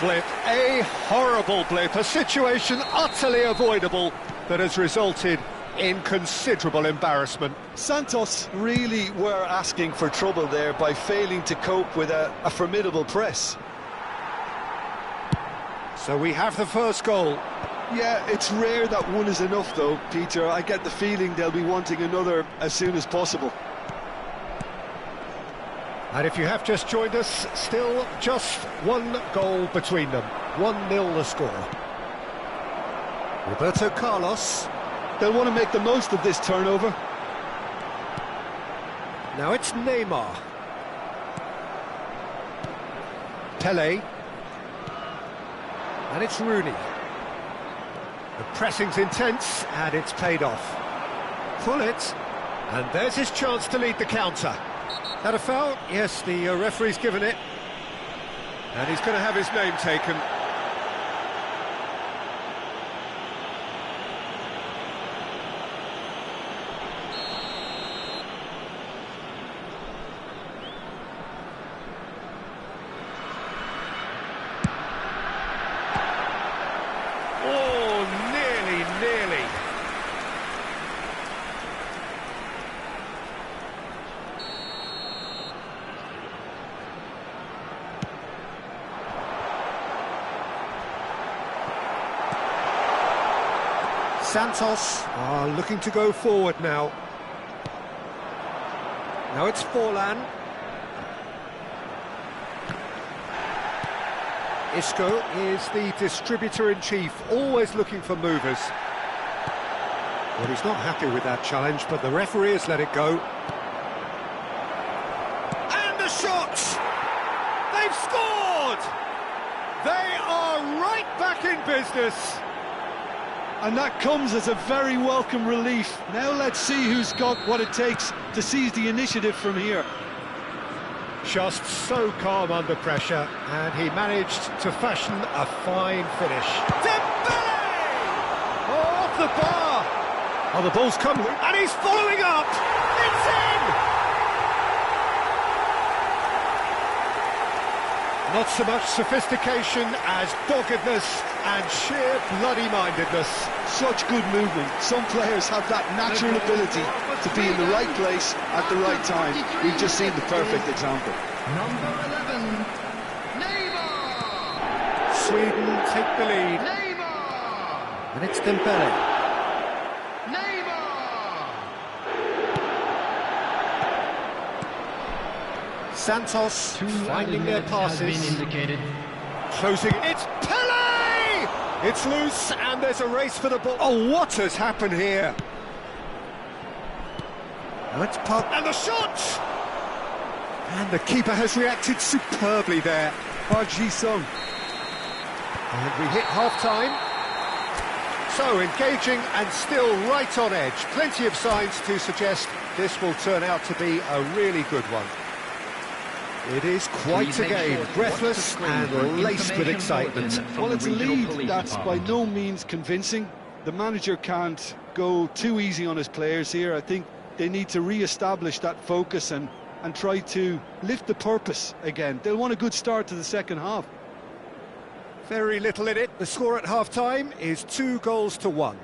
blip, a situation utterly avoidable that has resulted in considerable embarrassment. Santos really were asking for trouble there by failing to cope with a formidable press. So we have the first goal. Yeah, it's rare that one is enough though, Peter. I get the feeling they'll be wanting another as soon as possible. And if you have just joined us, still just one goal between them. 1-0 the score. Roberto Carlos. They'll want to make the most of this turnover. Now it's Neymar. Pele. And it's Rooney. The pressing's intense, and it's paid off. Pull it, and there's his chance to lead the counter. That a foul? Yes, the referee's given it. And he's going to have his name taken. Oh, nearly. Santos are looking to go forward now. Now it's Forlan. Isco is the distributor-in-chief, always looking for movers. Well, he's not happy with that challenge, but the referee has let it go. And the shot! They've scored! They are right back in business. And that comes as a very welcome relief. Now let's see who's got what it takes to seize the initiative from here. Just so calm under pressure, and he managed to fashion a fine finish. Dembele! Oh, off the bar! Oh, the ball's come, and he's following up! It's in! Not so much sophistication as doggedness and sheer bloody-mindedness. Such good movement. Some players have that natural ability to be in the right place at the right time. We've just seen the perfect example. Number 11, Neymar! Sweden take the lead. Neymar! And it's Dembele. Neymar! Santos finding their Has been passes. indicated. Closing, it's Pele! It's loose, and there's a race for the ball. Oh, what has happened here? Now it's Pug, and the shot! And the keeper has reacted superbly there. Park Ji-sung. And we hit half-time. So, engaging and still right on edge. Plenty of signs to suggest this will turn out to be a really good one. It is quite a game, breathless and laced with excitement. Well, it's a lead that's by no means convincing. The manager can't go too easy on his players here. I think they need to re-establish that focus and try to lift the purpose again. They'll want a good start to the second half. Very little in it. The score at half-time is 2-1.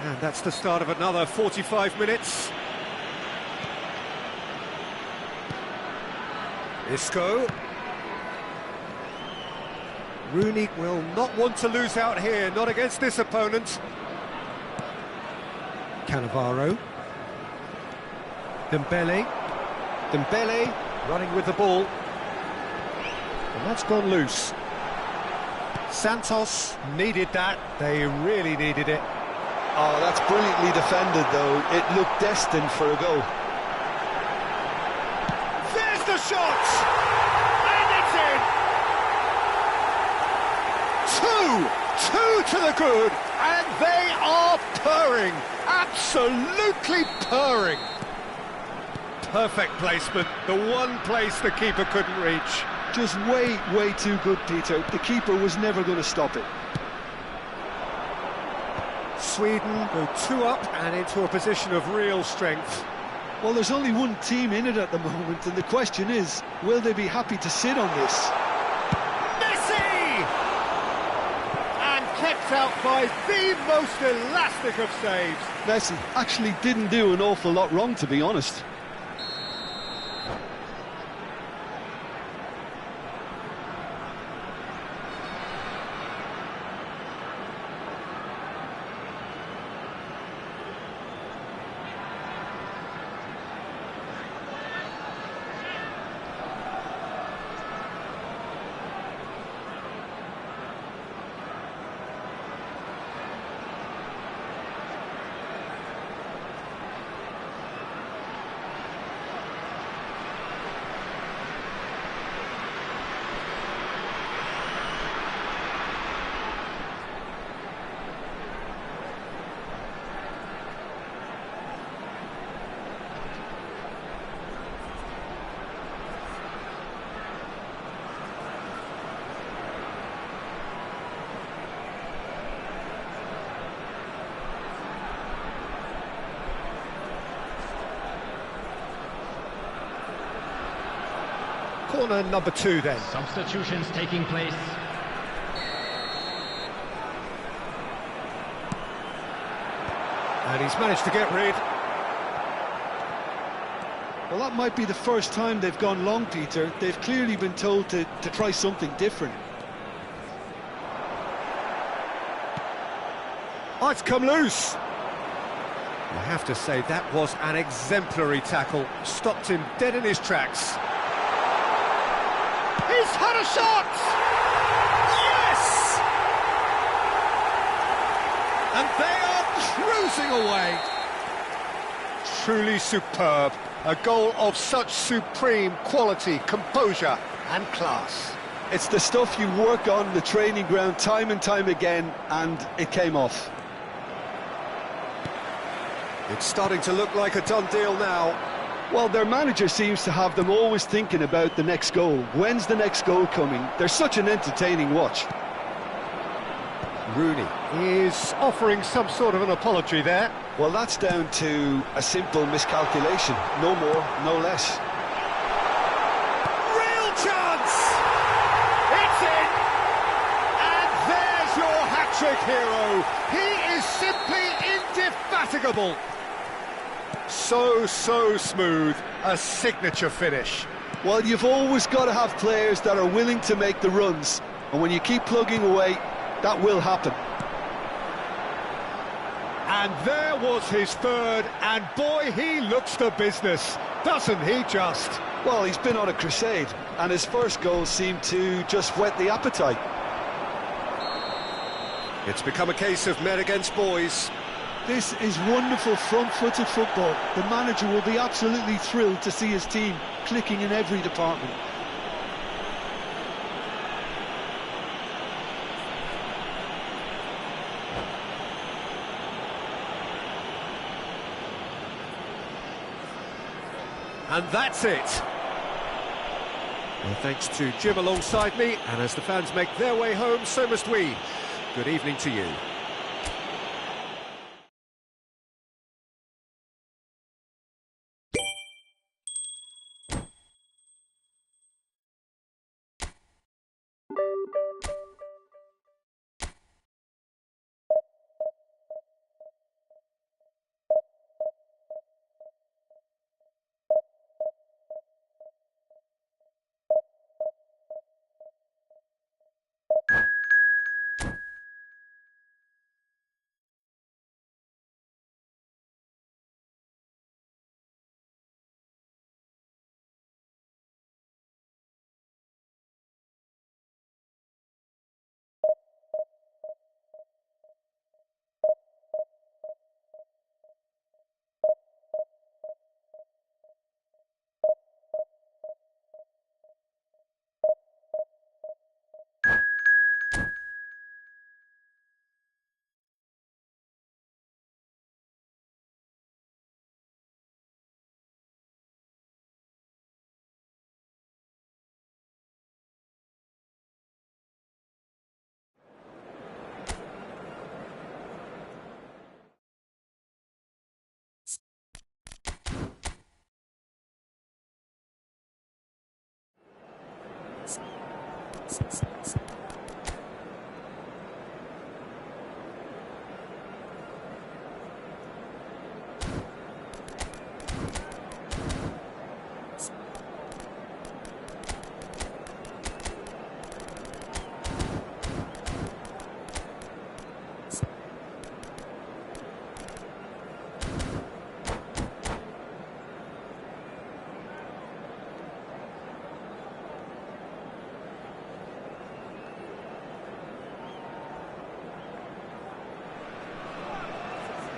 And that's the start of another 45 minutes. Isco. Rooney will not want to lose out here, not against this opponent. Cannavaro. Dembele. Dembele running with the ball. And that's gone loose. Santos needed that. They really needed it. Oh, that's brilliantly defended, though. It looked destined for a goal. There's the shot! And it's in! Two to the good, and they are purring. Absolutely purring. Perfect placement, the one place the keeper couldn't reach. Just way too good, Peter. The keeper was never going to stop it. Sweden go 2 up and into a position of real strength. Well, there's only one team in it at the moment, and the question is, will they be happy to sit on this? Messi! And kept out by the most elastic of saves. Messi actually didn't do an awful lot wrong, to be honest. Corner number 2 then. Substitutions taking place. And he's managed to get rid. Well, that might be the first time they've gone long, Peter. They've clearly been told to try something different. Oh, it's come loose. I have to say, that was an exemplary tackle. Stopped him dead in his tracks. He's had a shot! Yes! And they are cruising away. Truly superb. A goal of such supreme quality, composure and class. It's the stuff you work on the training ground time and time again, and it came off. It's starting to look like a done deal now. Well, their manager seems to have them always thinking about the next goal. When's the next goal coming? They're such an entertaining watch. Rooney is offering some sort of an apology there. Well, that's down to a simple miscalculation. No more, no less. Real chance! It's in! And there's your hat-trick hero. He is simply indefatigable. So smooth, a signature finish. Well, you've always got to have players that are willing to make the runs, and when you keep plugging away, that will happen. And there was his third, and boy, he looks the business, doesn't he just? Well, he's been on a crusade, and his first goal seemed to just whet the appetite. It's become a case of men against boys. This is wonderful front-footed football. The manager will be absolutely thrilled to see his team clicking in every department. And that's it. Well, thanks to Jim alongside me, and as the fans make their way home, so must we. Good evening to you.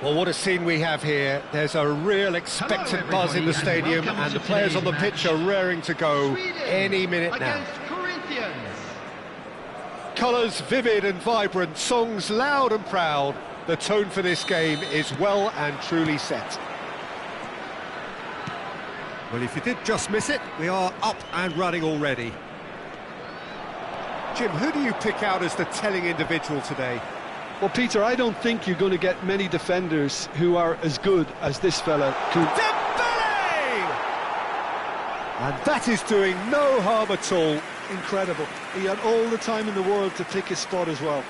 Well, what a scene we have here. There's a real expectant buzz in the stadium, and the players on the pitch are raring to go any minute now. Colours vivid and vibrant, songs loud and proud. The tone for this game is well and truly set. Well, if you did just miss it, we are up and running already. Jim, who do you pick out as the telling individual today? Well, Peter, I don't think you're going to get many defenders who are as good as this fella. Dembele! And that is doing no harm at all. Incredible. He had all the time in the world to pick his spot as well.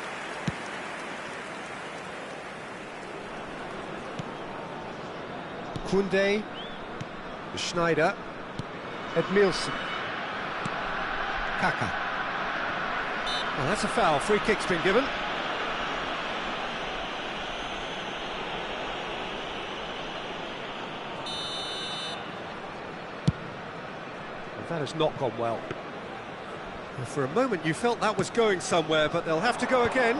Koundé, Schneider, Edmilson, Kaka. Well, that's a foul. Free kick's been given. That has not gone well. For a moment you felt that was going somewhere, but they'll have to go again.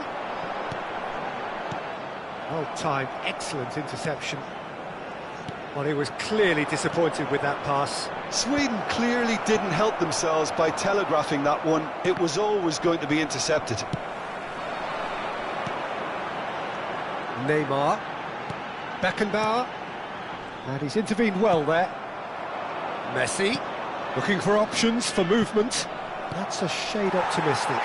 Well timed, excellent interception. Well, he was clearly disappointed with that pass. Sweden clearly didn't help themselves by telegraphing that one. It was always going to be intercepted. Neymar, Beckenbauer, and he's intervened well there. Messi. Looking for options for movement. That's a shade optimistic.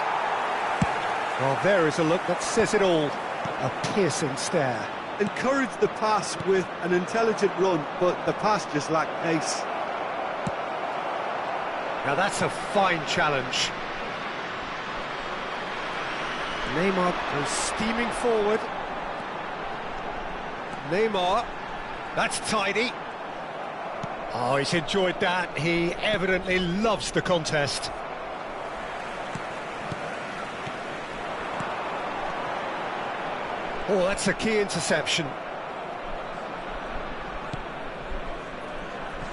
Well, there is a look that says it all. A piercing stare. Encouraged the pass with an intelligent run, but the pass just lacked pace. Now that's a fine challenge. Neymar goes steaming forward. Neymar. That's tidy. Oh, he's enjoyed that. He evidently loves the contest. Oh, that's a key interception.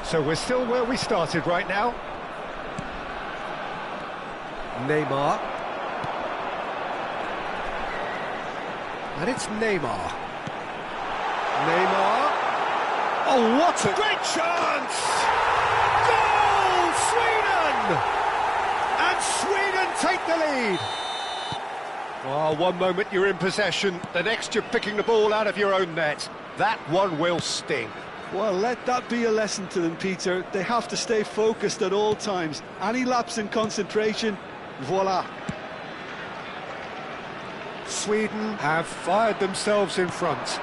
So we're still where we started right now. Neymar. And it's Neymar. Neymar. Oh, what a great chance! Goal, Sweden! And Sweden take the lead. Oh, one moment you're in possession, the next you're picking the ball out of your own net. That one will sting. Well, let that be a lesson to them, Peter. They have to stay focused at all times. Any lapse in concentration, voila. Sweden have fired themselves in front.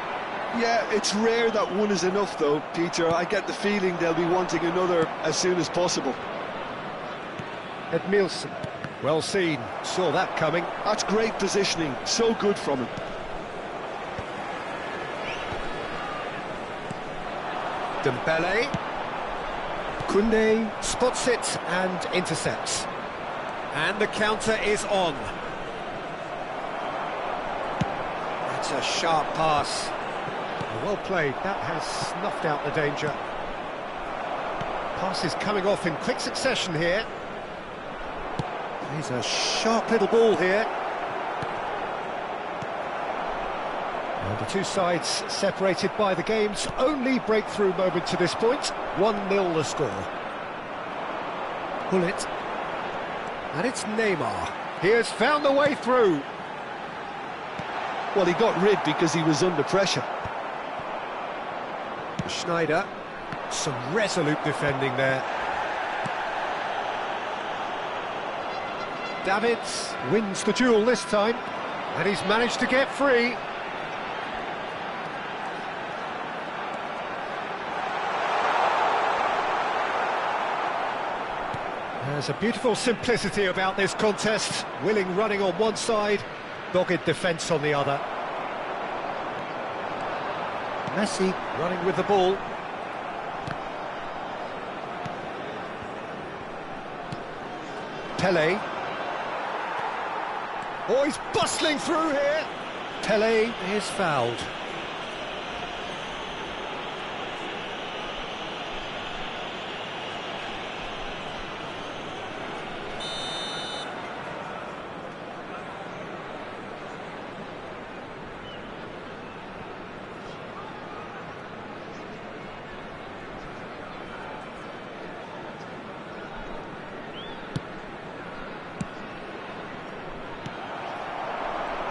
Yeah, it's rare that one is enough, though, Peter. I get the feeling they'll be wanting another as soon as possible. Edmilson, well seen, saw that coming. That's great positioning, so good from him. Dembele. Koundé spots it and intercepts. And the counter is on. That's a sharp pass. Well played, that has snuffed out the danger. Pass is coming off in quick succession here. There's a sharp little ball here. And the two sides separated by the game's only breakthrough moment to this point. 1-0 the score. Pull it. And it's Neymar. He has found the way through. Well, he got rid because he was under pressure. Schneider, some resolute defending there. Davids wins the duel this time, and he's managed to get free. There's a beautiful simplicity about this contest. Willing running on one side, dogged defence on the other. Messi running with the ball. Pele. Oh, he's bustling through here. Pele is fouled.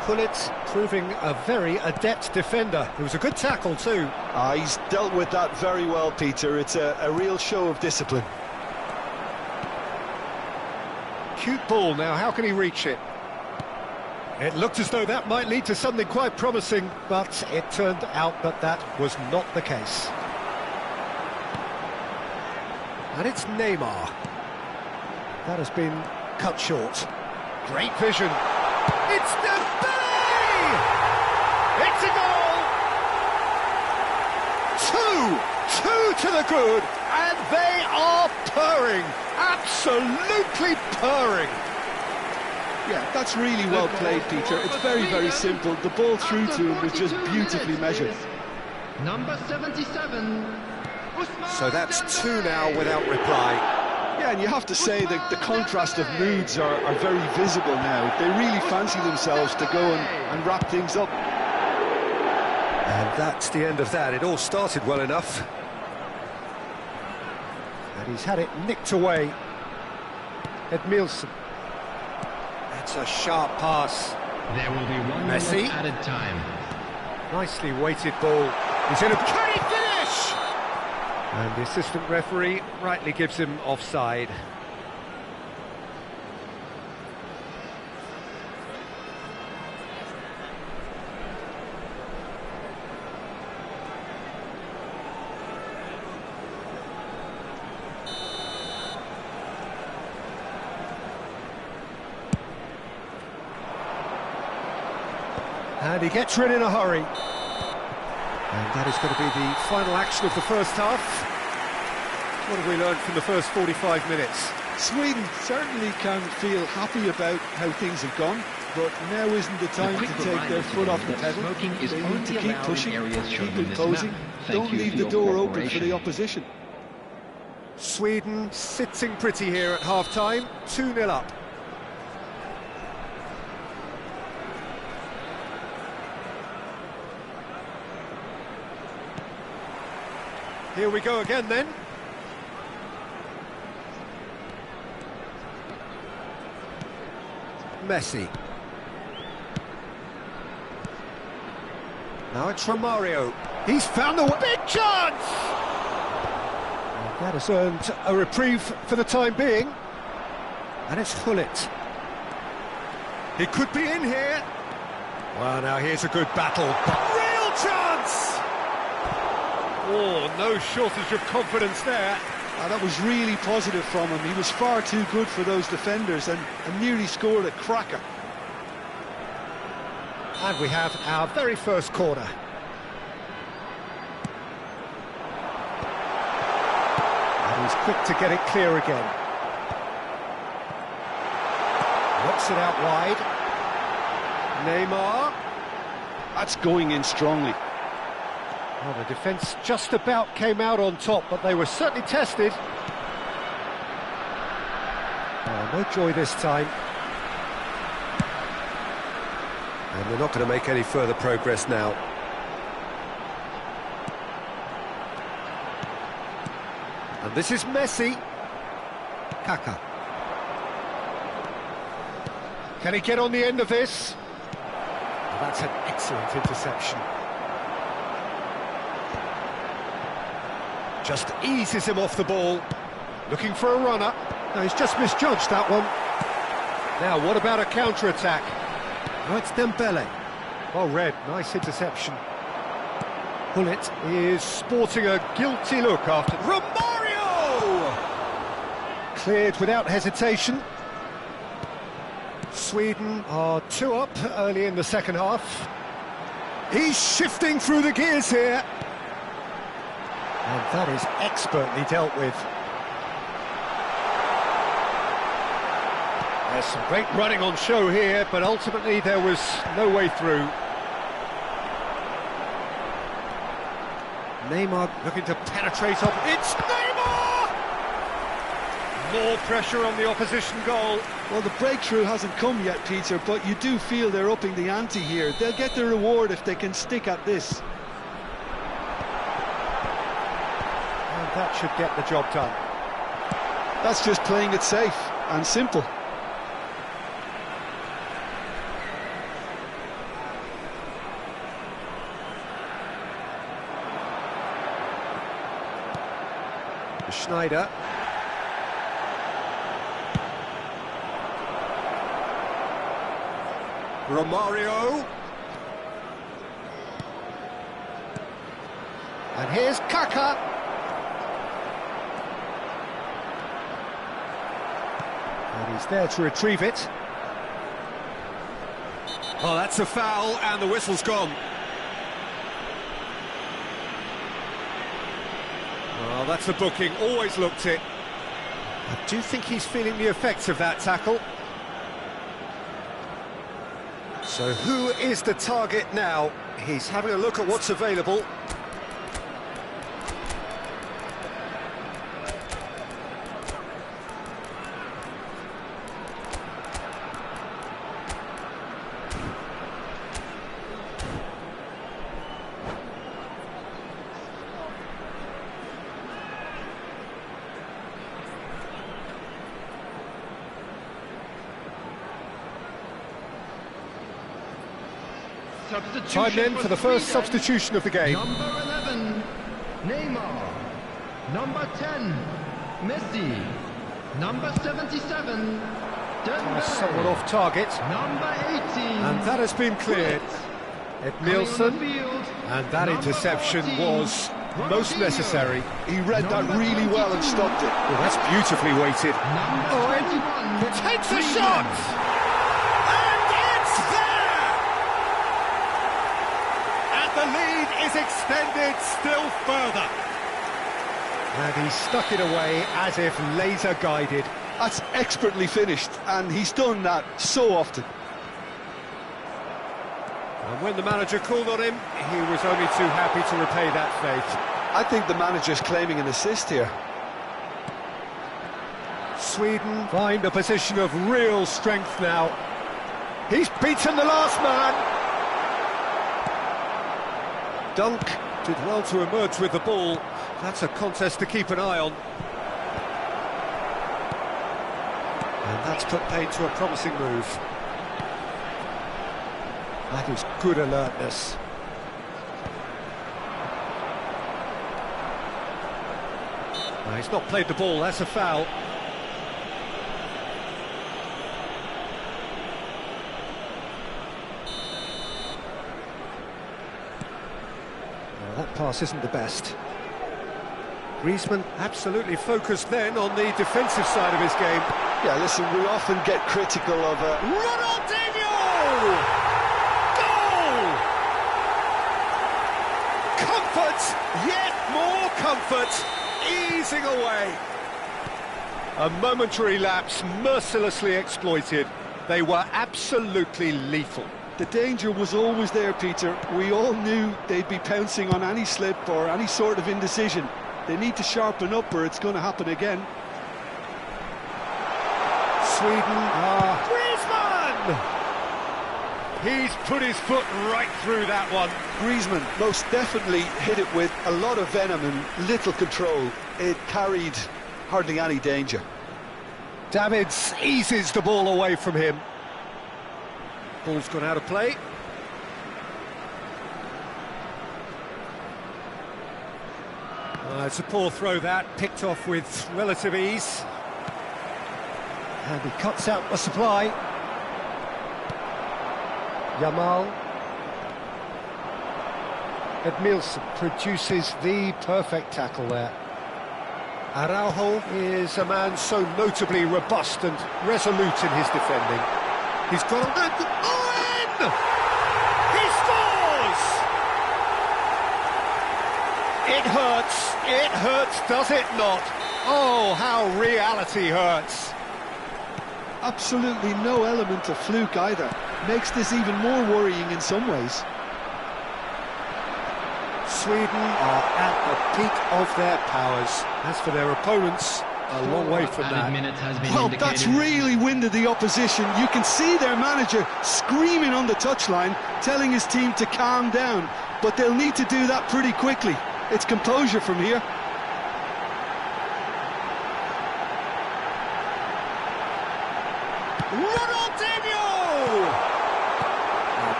Gullit proving a very adept defender. It was a good tackle too. He's dealt with that very well, Peter. It's a real show of discipline. Cute ball now, how can he reach it? It looked as though that might lead to something quite promising, but it turned out that that was not the case. And it's Neymar. That has been cut short. Great vision. It's Dembele! It's a goal! Two to the good, and they are purring, absolutely purring. Yeah, that's really well played, Peter. It's very, very simple. The ball through to him was just beautifully measured. Number 77. So that's two now without reply. Yeah, and you have to say that the contrast of moods are very visible now. They really fancy themselves to go and wrap things up. And that's the end of that. It all started well enough. And he's had it nicked away. Edmilson. That's a sharp pass. There will be one Messi. minute added time. Nicely weighted ball. He's in a... Can he finish? And the assistant referee rightly gives him offside. And he gets rid in a hurry. And that is going to be the final action of the first half. What have we learned from the first 45 minutes? Sweden certainly can feel happy about how things have gone, but now isn't the time to take their foot off the pedal. They need to keep pushing, keep imposing, don't leave the door open for the opposition. Sweden sitting pretty here at half-time, 2-0 up. Here we go again then. Messi. Now it's Romario. He's found the big chance! And that has earned a reprieve for the time being. And it's Gullit. He could be in here. Well, now here's a good battle. Real chance! Oh, no shortage of confidence there. That was really positive from him. He was far too good for those defenders and nearly scored a cracker. And we have our very first corner. And he's quick to get it clear again. Knocks it out wide. Neymar. That's going in strongly. Well, the defence just about came out on top, but they were certainly tested. Oh, no joy this time. And they're not going to make any further progress now. And this is Messi. Kaka. Can he get on the end of this? Well, that's an excellent interception. Just eases him off the ball. Looking for a runner. No, he's just misjudged that one. Now, what about a counter-attack? Oh, it's Dembele. Well read, nice interception. Gullit is sporting a guilty look after... Romario! Cleared without hesitation. Sweden are 2 up early in the second half. He's shifting through the gears here. And that is expertly dealt with. There's some great running on show here, but ultimately there was no way through. Neymar looking to penetrate up. It's Neymar! More pressure on the opposition goal. Well, the breakthrough hasn't come yet, Peter, but you do feel they're upping the ante here. They'll get the reward if they can stick at this. And that should get the job done. That's just playing it safe and simple. Schneider. Romario. And here's Kaka. And he's there to retrieve it. Oh, that's a foul, and the whistle's gone. Well, that's a booking, always looked it. I do think he's feeling the effects of that tackle. So who is the target now? He's having a look at what's available. Time then for the first substitution of the game. Number 11, Neymar. Number 10, Messi. Number 77, Somewhat off target. Number 18. And that has been cleared. Nielsen. And that interception was most necessary. He read that really well and stopped it. Well, that's beautifully weighted. Number 21, Takes a shot! The lead is extended still further. And he stuck it away as if laser guided. That's expertly finished, and he's done that so often. And when the manager called on him, he was only too happy to repay that faith. I think the manager's claiming an assist here. Sweden find a position of real strength now. He's beaten the last man. Dunk did well to emerge with the ball. That's a contest to keep an eye on. And that's put paid to a promising move. That is good alertness. No, he's not played the ball, that's a foul. That pass isn't the best. Griezmann absolutely focused then on the defensive side of his game. Yeah, listen, we often get critical of... Ronaldinho! Goal! Comfort, yet more comfort, easing away. A momentary lapse mercilessly exploited. They were absolutely lethal. The danger was always there, Peter. We all knew they'd be pouncing on any slip or any sort of indecision. They need to sharpen up or it's going to happen again. Sweden, Griezmann! He's put his foot right through that one. Griezmann most definitely hit it with a lot of venom and little control. It carried hardly any danger. Davids eases the ball away from him. Ball's gone out of play. It's a poor throw that, picked off with relative ease. And he cuts out the supply. Yamal. Nielsen produces the perfect tackle there. Araujo is a man so notably robust and resolute in his defending. He's got a... Oh, in! He scores! It hurts, does it not? Oh, how reality hurts. Absolutely no element of fluke either. Makes this even more worrying in some ways. Sweden are at the peak of their powers. As for their opponents, a long way from that. Well, that's really winded the opposition. You can see their manager screaming on the touchline, telling his team to calm down. But they'll need to do that pretty quickly. It's composure from here. Ronaldinho!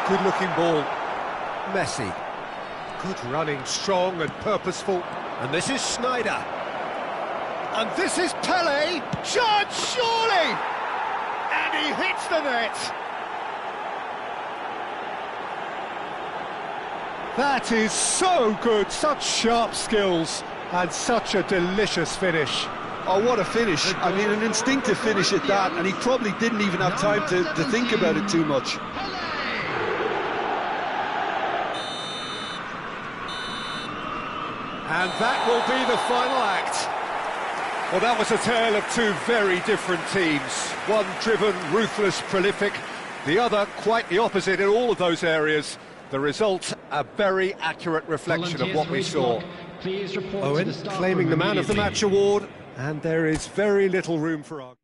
Good-looking ball. Messi. Good running, strong and purposeful. And this is Schneider. And this is Pele. Judge, surely! And he hits the net. That is so good. Such sharp skills. And such a delicious finish. Oh, what a finish. I mean, an instinctive finish at that, and he probably didn't even have time to think about it too much. And that will be the final act. Well, that was a tale of two very different teams. One driven, ruthless, prolific. The other quite the opposite in all of those areas. The result, a very accurate reflection of what we saw. Owen claiming the Man of the Match award, and there is very little room for argument.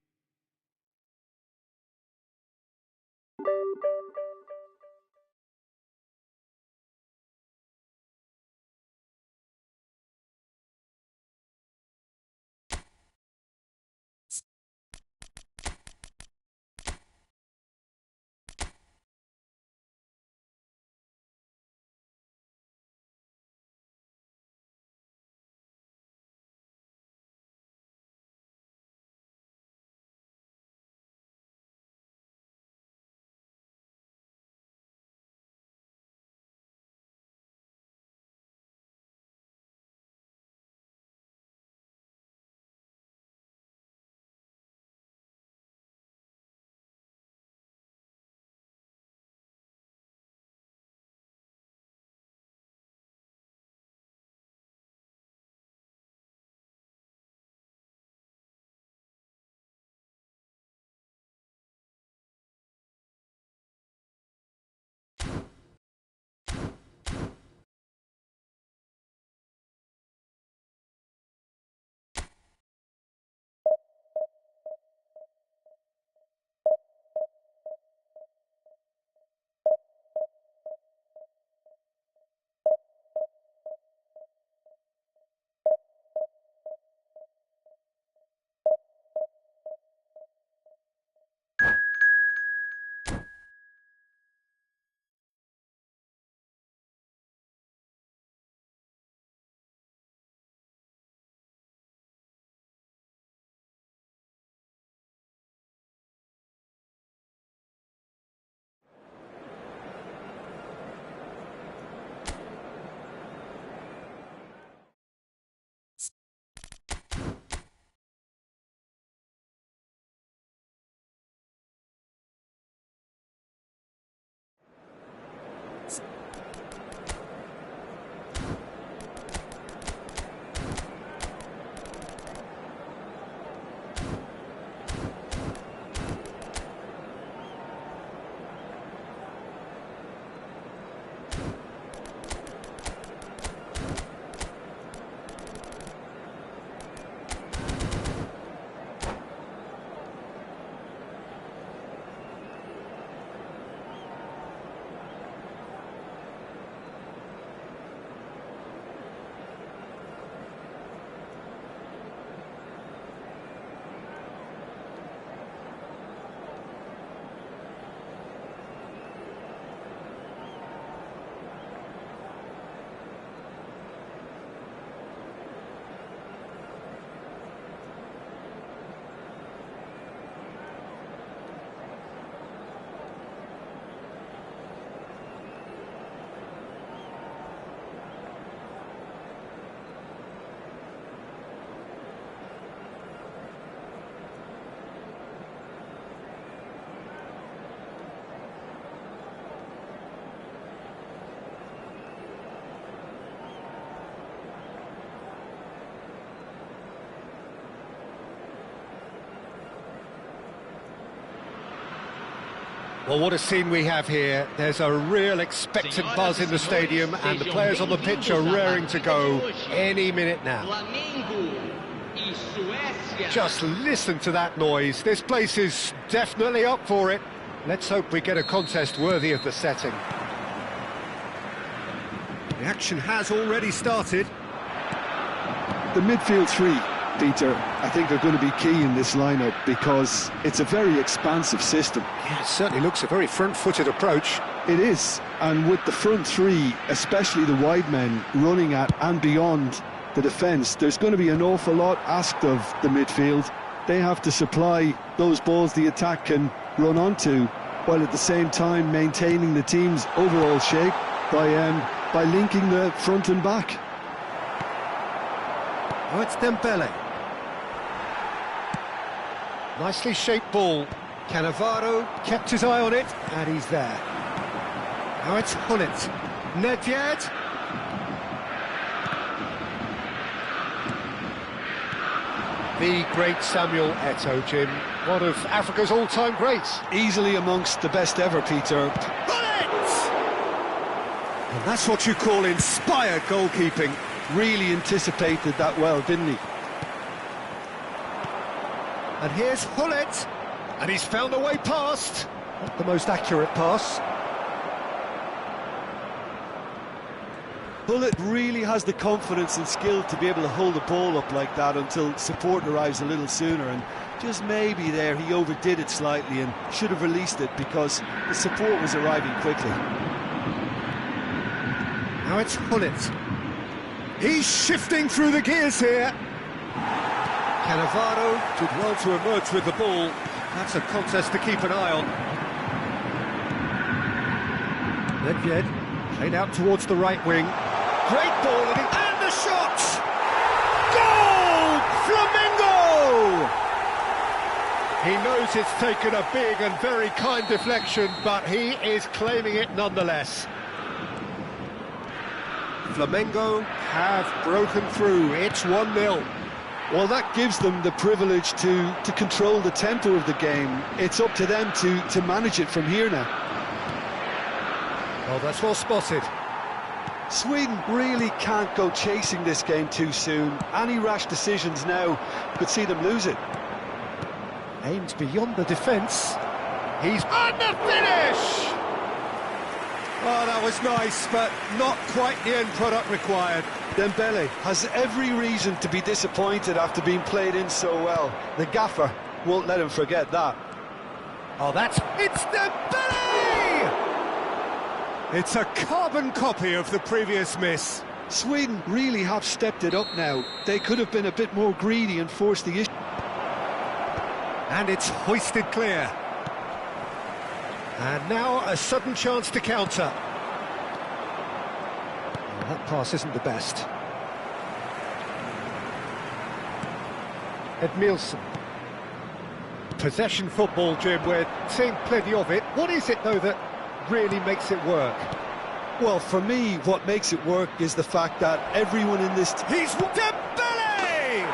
Well, what a scene we have here. There's a real expectant buzz in the stadium, and the players on the pitch are raring to go any minute now. Just listen to that noise. This place is definitely up for it. Let's hope we get a contest worthy of the setting. The action has already started. The midfield three, Peter, I think are going to be key in this lineup because it's a very expansive system. Yeah, it certainly looks a very front-footed approach. It is, and with the front three, especially the wide men, running at and beyond the defence, there's going to be an awful lot asked of the midfield. They have to supply those balls the attack can run onto, while at the same time maintaining the team's overall shape by linking the front and back. Oh, it's Dembele. Nicely shaped ball. Cannavaro kept his eye on it, and he's there. Now it's Hullet. Nedved. The great Samuel Eto'o, Jim. One of Africa's all-time greats. Easily amongst the best ever, Peter. Hullet! And that's what you call inspired goalkeeping. Really anticipated that well, didn't he? And here's Hullet, and he's found a way past. Not the most accurate pass. Hullet really has the confidence and skill to be able to hold the ball up like that until support arrives a little sooner, and just maybe there he overdid it slightly and should have released it because the support was arriving quickly. Now it's Hullet. He's shifting through the gears here. Cannavaro did well to emerge with the ball. That's a contest to keep an eye on. Nedved played out towards the right wing. Great ball and the shot! Goal! Flamengo! He knows it's taken a big and very kind deflection, but he is claiming it nonetheless. Flamengo have broken through. It's 1-0. Well, that gives them the privilege to control the tempo of the game. It's up to them to manage it from here now. Oh, that's well spotted. Sweden really can't go chasing this game too soon. Any rash decisions now could see them lose it. Aimed beyond the defence. He's on the finish! Oh, that was nice, but not quite the end product required. Dembele has every reason to be disappointed after being played in so well. The gaffer won't let him forget that. Oh, it's Dembele! It's a carbon copy of the previous miss. Sweden really have stepped it up now. They could have been a bit more greedy and forced the issue. And it's hoisted clear. And now a sudden chance to counter. Well, that pass isn't the best. Edmilson. Possession football, Jim, we're seeing plenty of it. What is it, though, that really makes it work? Well, for me, what makes it work is the fact that everyone in this... He's Dembele!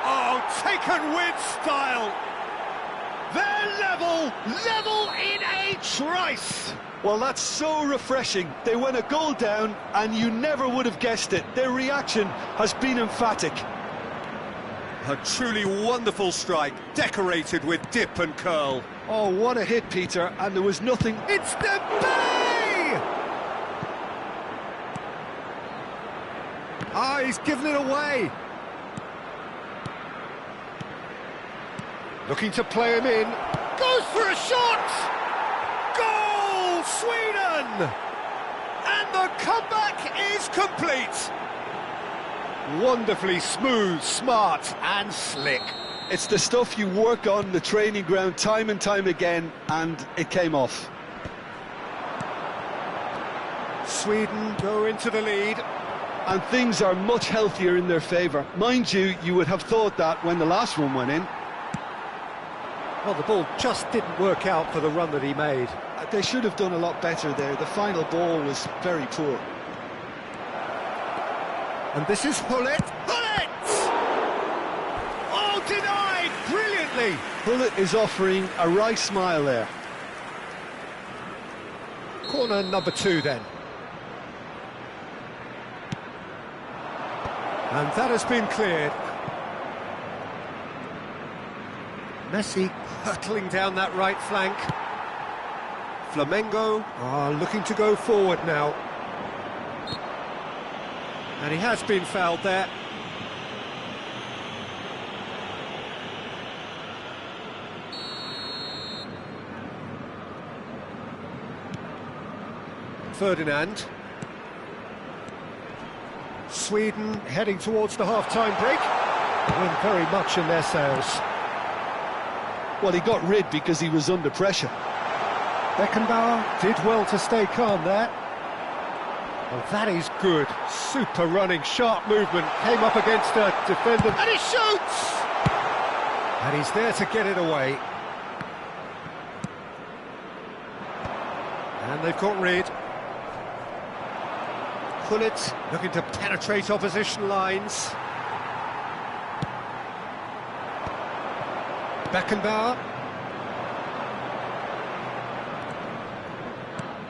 Oh, taken with style! They're level in a trice! Well, that's so refreshing. They went a goal down, and you never would have guessed it. Their reaction has been emphatic. A truly wonderful strike, decorated with dip and curl. Oh, what a hit, Peter, and there was nothing... It's Dembele! Ah, he's given it away. Looking to play him in. Goes for a shot! Goal, Sweden! And the comeback is complete. Wonderfully smooth, smart and slick. It's the stuff you work on the training ground time and time again, and it came off. Sweden go into the lead. And things are much healthier in their favour. Mind you, you would have thought that when the last one went in. Well, the ball just didn't work out for the run that he made. They should have done a lot better there. The final ball was very poor. And this is Hullet. Hullet! Oh, denied brilliantly. Hullet is offering a wry smile there. Corner number 2 then. And that has been cleared. Messi hurtling down that right flank. Flamengo are looking to go forward now. And he has been fouled there. Ferdinand. Sweden heading towards the half-time break. The wind very much in their sails. Well, he got rid because he was under pressure. Beckenbauer did well to stay calm there. Well, that is good. Super running, sharp movement. Came up against a defender. And he shoots! And he's there to get it away. And they've got rid. Gullit looking to penetrate opposition lines. Beckenbauer.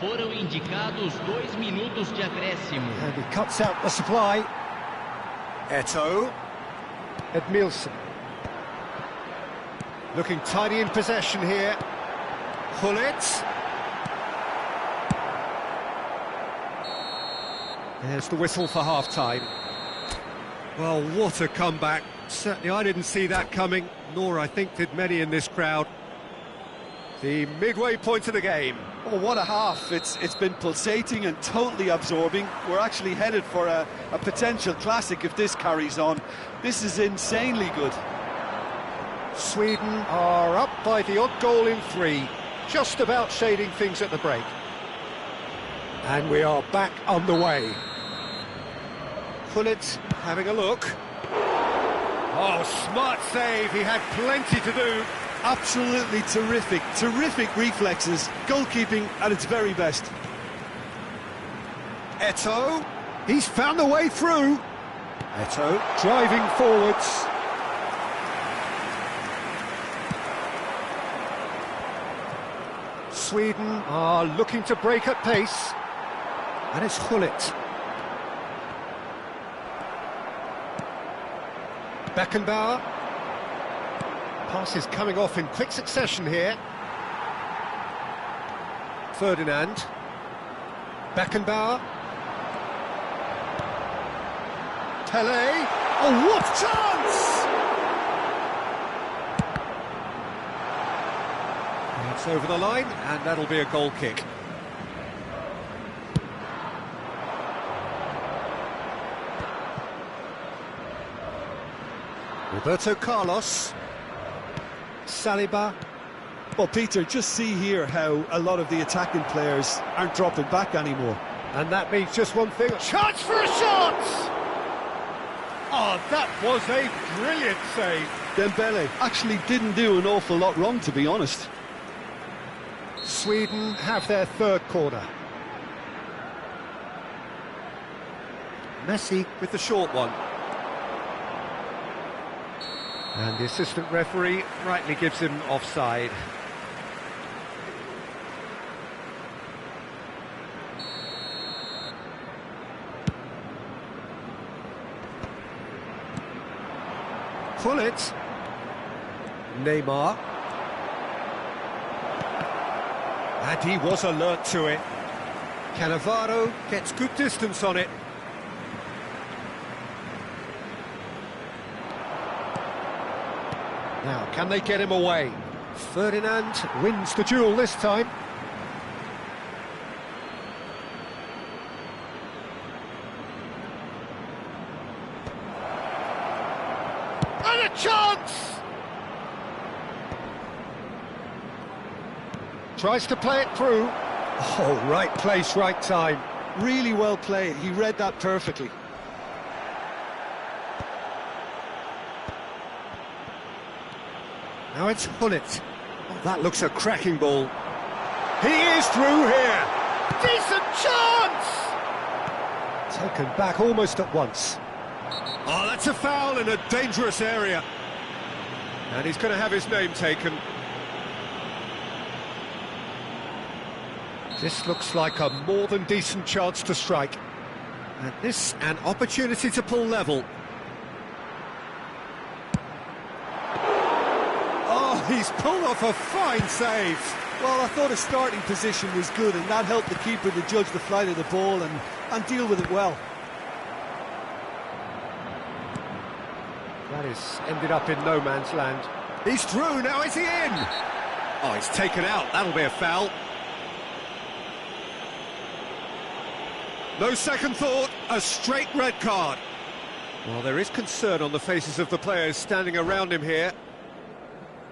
Foram indicados 2 minutos de acréscimo. And he cuts out the supply. Eto'o. Edmilson. Looking tidy in possession here. Gullit. There's the whistle for half-time. Well, what a comeback. Certainly I didn't see that coming, nor I think did many in this crowd. The midway point of the game. Oh, what a half. It's been pulsating and totally absorbing. We're actually headed for a potential classic if this carries on. This is insanely good. Sweden are up by the odd goal in 3, just about shading things at the break. And we are back underway. Gullit having a look. Oh, smart save, he had plenty to do. Absolutely terrific reflexes, goalkeeping at its very best. Eto'o, he's found a way through. Eto'o driving forwards. Sweden are looking to break at pace. And it's Gullit. Beckenbauer. Passes coming off in quick succession here. Ferdinand. Beckenbauer. Pelé. Oh, what chance! It's over the line, and that'll be a goal kick. Roberto Carlos. Saliba. Well, Peter, just see here how a lot of the attacking players aren't dropping back anymore. And that means just one thing. Chance for a shot! Oh, that was a brilliant save. Dembele actually didn't do an awful lot wrong, to be honest. Sweden have their 3rd corner. Messi with the short one. And the assistant referee rightly gives him offside. Gullit. Neymar. And he was alert to it. Cannavaro gets good distance on it. Now, can they get him away? Ferdinand wins the duel this time. And a chance! Tries to play it through. Oh, right place, right time. Really well played. He read that perfectly. Now it's Gullit. Oh, that looks a cracking ball. He is through here. Decent chance! Taken back almost at once. Oh, that's a foul in a dangerous area. And he's going to have his name taken. This looks like a more than decent chance to strike. And this, an opportunity to pull level. Oh, he's pulled off a fine save. Well, I thought his starting position was good, and that helped the keeper to judge the flight of the ball and deal with it well. That is ended up in no man's land. He's through, now is he in? Oh, he's taken out, that'll be a foul. No second thought, a straight red card. Well, there is concern on the faces of the players standing around him here.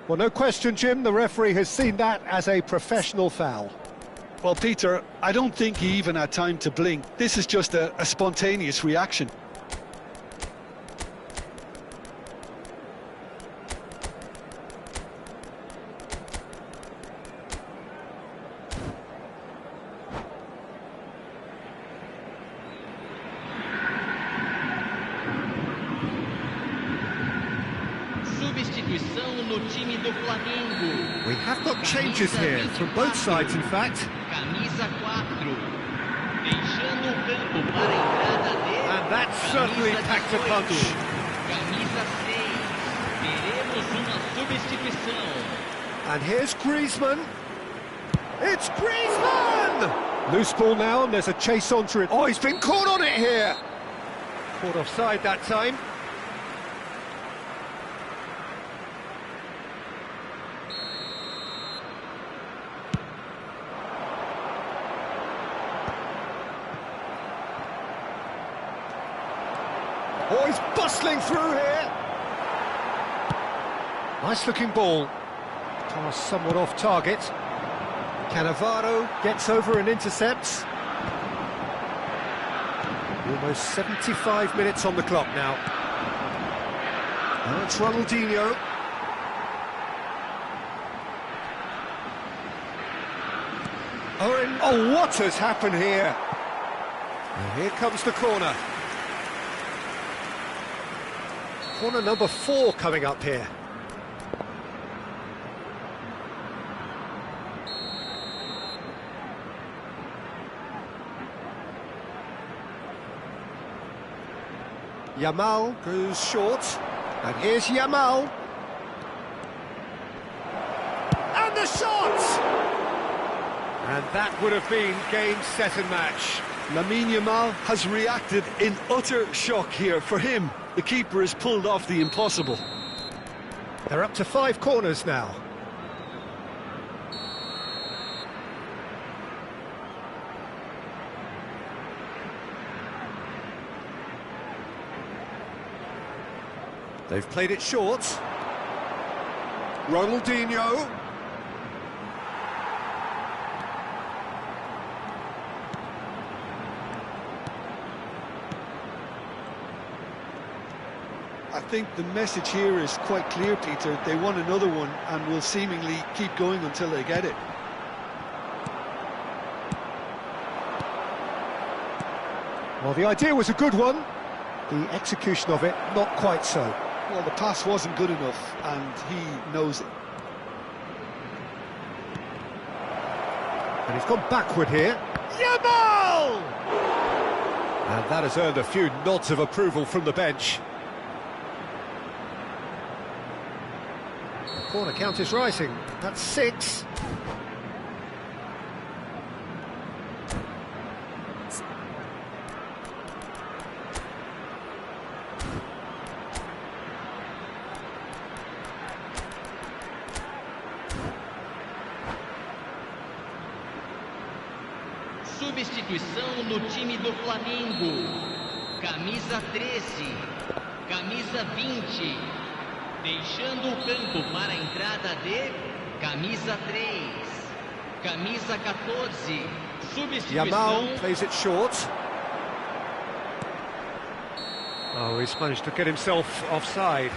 Well, no question, Jim, the referee has seen that as a professional foul. Well, Peter, I don't think he even had time to blink. This is just a spontaneous reaction. Substituição no time do Flamengo. We have got changes here, from both sides in fact. Camisa 4. Deixando o campo para a entrada dele. And that certainly packed a punch. Camisa 6. Teremos uma substituição. And here's Griezmann. It's Griezmann! Loose ball now, and there's a chase onto it. Oh, he's been caught on it here. Caught offside that time. Oh, he's bustling through here. Nice looking ball. Pass somewhat off target. Cannavaro gets over and intercepts. Almost 75 minutes on the clock now. Now it's Ronaldinho. Oh, what has happened here? And here comes the corner. Corner number 4 coming up here. Yamal goes short, and here's Yamal. And the shot! And that would have been game, set and match. Lamine Yamal has reacted in utter shock here. For him, the keeper has pulled off the impossible. They're up to 5 corners now. They've played it short. Ronaldinho. I think the message here is quite clear, Peter. They want another one and will seemingly keep going until they get it. Well, the idea was a good one. The execution of it, not quite so. Well, the pass wasn't good enough, and he knows it. And he's gone backward here. Yamal! And that has earned a few nods of approval from the bench. The corner count is rising. That's 6. Substituição no time do Flamengo. Camisa 13. Camisa 20. Deixando o campo para a entrada de camisa 3. Camisa 14. Substituição. Yamal plays it short. Oh, he's managed to get himself offside.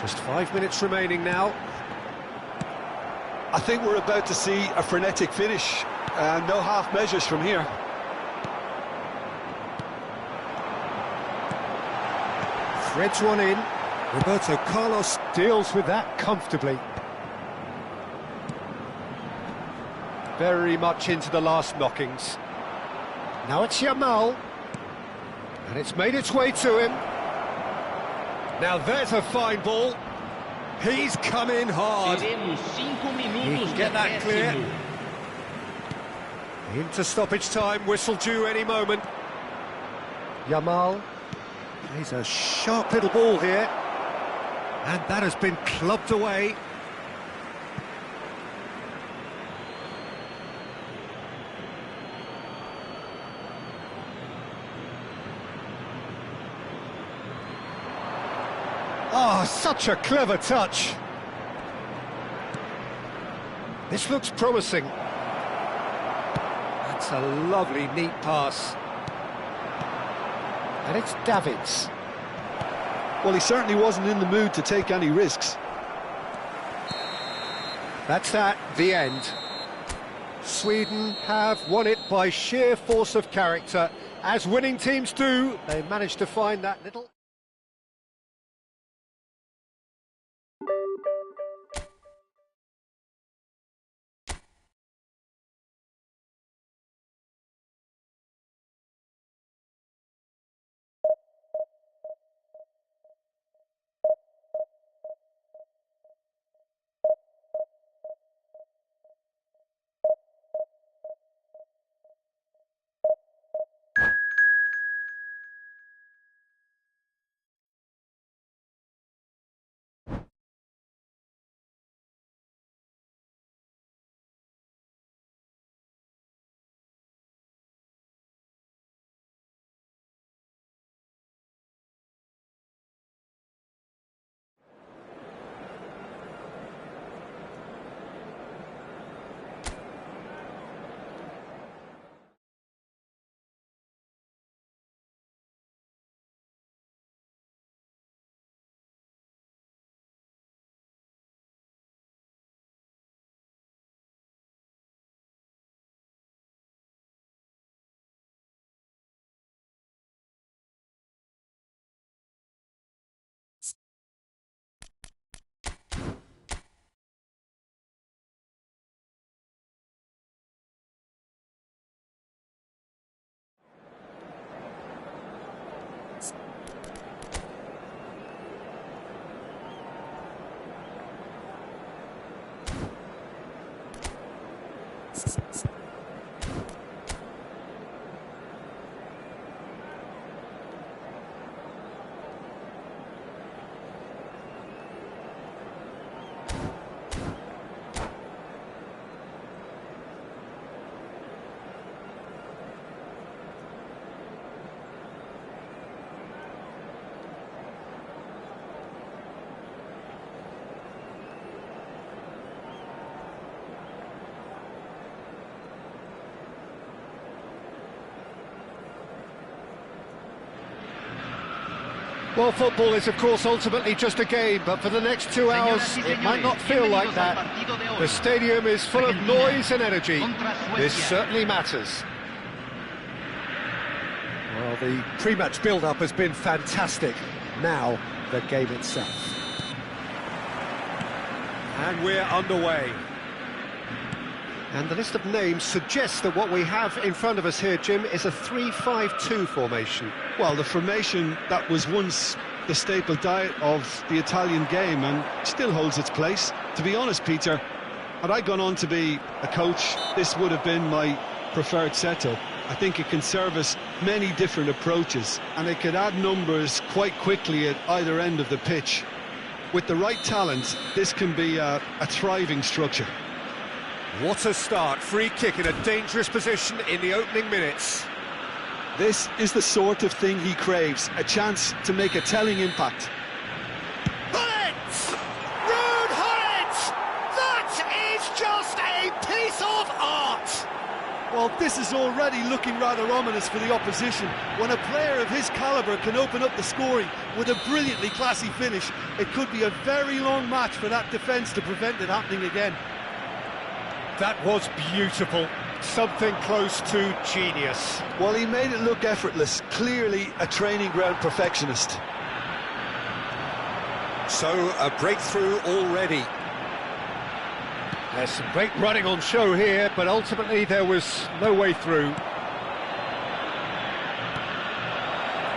Just 5 minutes remaining now. I think we're about to see a frenetic finish. No half measures from here. Threads one in. Roberto Carlos deals with that comfortably. Very much into the last knockings. Now it's Yamal. And it's made its way to him. Now there's a fine ball. He's come in hard. He can get that clear. Into stoppage time, whistle due any moment. Yamal. He's a sharp little ball here. And that has been clubbed away. Oh, such a clever touch. This looks promising. That's a lovely, neat pass. And it's Davids. Well, he certainly wasn't in the mood to take any risks. That's that, the end. Sweden have won it by sheer force of character. As winning teams do, they managed to find that little... Well, football is, of course, ultimately just a game, but for the next 2 hours, it might not feel like that. The stadium is full of noise and energy. This certainly matters. Well, the pre-match build-up has been fantastic. Now, the game itself. And we're underway. And the list of names suggests that what we have in front of us here, Jim, is a 3-5-2 formation. Well, the formation that was once the staple diet of the Italian game and still holds its place. To be honest, Peter, had I gone on to be a coach, this would have been my preferred setup. I think it can service many different approaches, and it could add numbers quite quickly at either end of the pitch. With the right talent, this can be a thriving structure. What a start. Free kick in a dangerous position in the opening minutes. This is the sort of thing he craves, a chance to make a telling impact. Hullet! Rude Hullet! That is just a piece of art! Well, this is already looking rather ominous for the opposition. When a player of his calibre can open up the scoring with a brilliantly classy finish, it could be a very long match for that defence to prevent it happening again. That was beautiful. Something close to genius. Well, he made it look effortless, clearly a training ground perfectionist. So, a breakthrough already. There's some great running on show here, but ultimately there was no way through.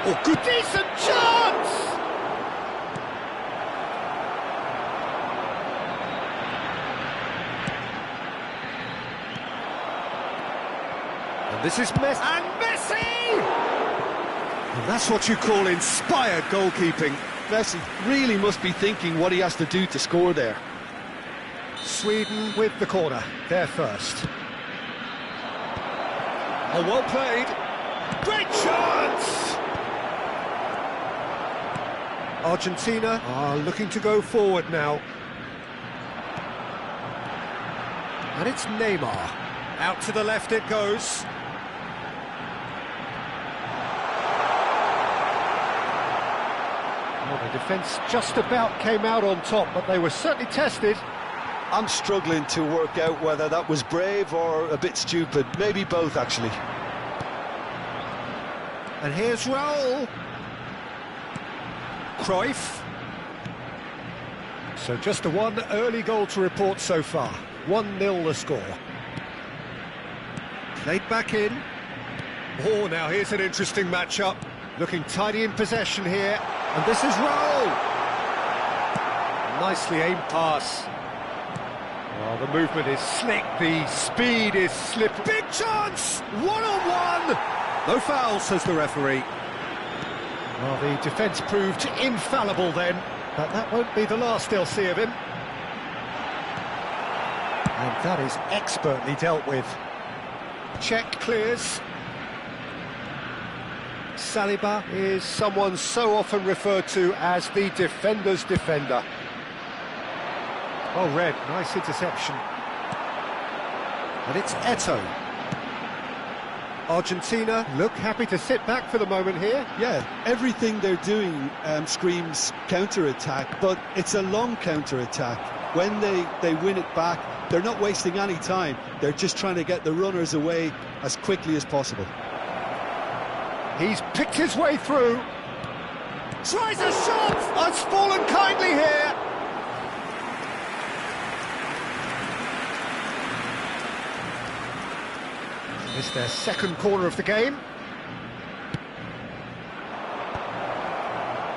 Oh, good, decent chance! And this is Messi. And Messi! And that's what you call inspired goalkeeping. Messi really must be thinking what he has to do to score there. Sweden with the corner, there first. Oh, well played. Great chance! Argentina are looking to go forward now. And it's Neymar. Out to the left it goes. Well, the defence just about came out on top, but they were certainly tested. I'm struggling to work out whether that was brave or a bit stupid. Maybe both, actually. And here's Raul. Cruyff. So just the one early goal to report so far. 1-0 the score. Played back in. Oh, now here's an interesting matchup. Looking tidy in possession here. And this is Raul. Nicely aimed pass. Well, the movement is slick, the speed is slippery. Big chance! One-on-one! No foul, says the referee. Well, the defence proved infallible then, but that won't be the last they'll see of him. And that is expertly dealt with. Check clears. Saliba is someone so often referred to as the defender's defender. Well read, nice interception. And it's Eto'o. Argentina look happy to sit back for the moment here. Yeah, everything they're doing screams counter-attack, but it's a long counter-attack. When they win it back, they're not wasting any time. They're just trying to get the runners away as quickly as possible. He's picked his way through. Tries a shot! Oh, it's fallen kindly here. Missed their second corner of the game.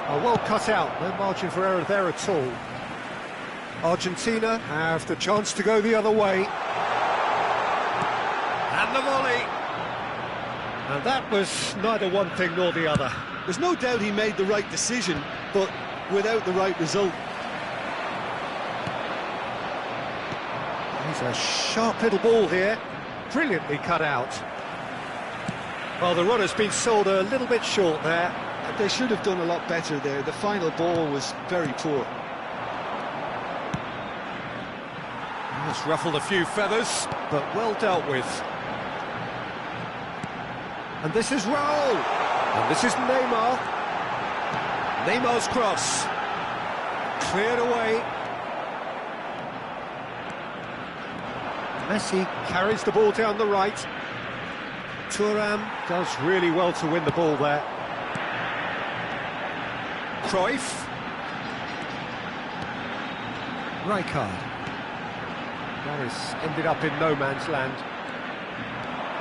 Oh, well cut out, no margin for error there at all. Argentina have the chance to go the other way. And the volley. And that was neither one thing nor the other. There's no doubt he made the right decision, but without the right result. He's a sharp little ball here. Brilliantly cut out. Well, the runner's been sold a little bit short there. They should have done a lot better there. The final ball was very poor. It's ruffled a few feathers, but well dealt with. And this is Raul. And this is Neymar. Neymar's cross. Cleared away. Messi carries the ball down the right. Thuram does really well to win the ball there. Cruyff. Rijkaard. Morris ended up in no man's land.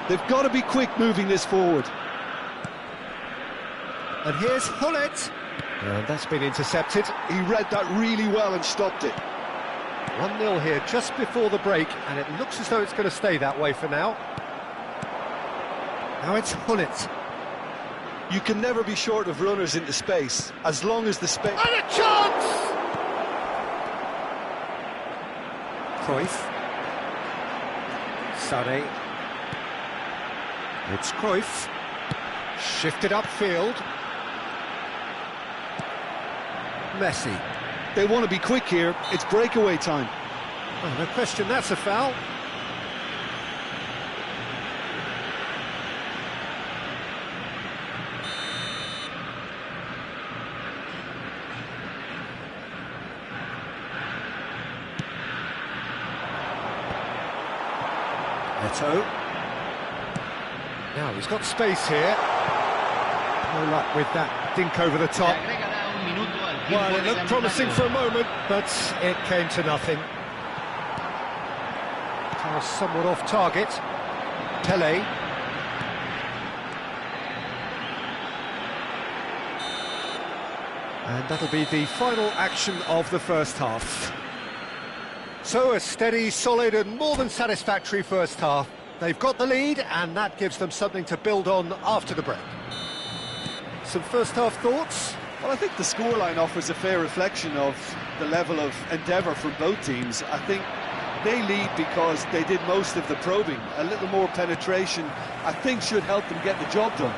They've got to be quick moving this forward. And here's Hullet. And that's been intercepted. He read that really well and stopped it. 1-0 here just before the break, and it looks as though it's going to stay that way for now. Now it's Hullet. You can never be short of runners into space, as long as the space... And a chance! Cruyff. Sané. It's Cruyff. Shifted upfield. Messi. They want to be quick here. It's breakaway time. Oh, no question, that's a foul. Eto'o. Now he's got space here. No luck with that dink over the top. Well, it looked promising for a moment, but it came to nothing. Pass somewhat off target. Pele. And that'll be the final action of the first half. So a steady, solid and more than satisfactory first half. They've got the lead and that gives them something to build on after the break. Some first half thoughts? Well, I think the scoreline offers a fair reflection of the level of endeavour from both teams. I think they lead because they did most of the probing. A little more penetration, I think, should help them get the job done.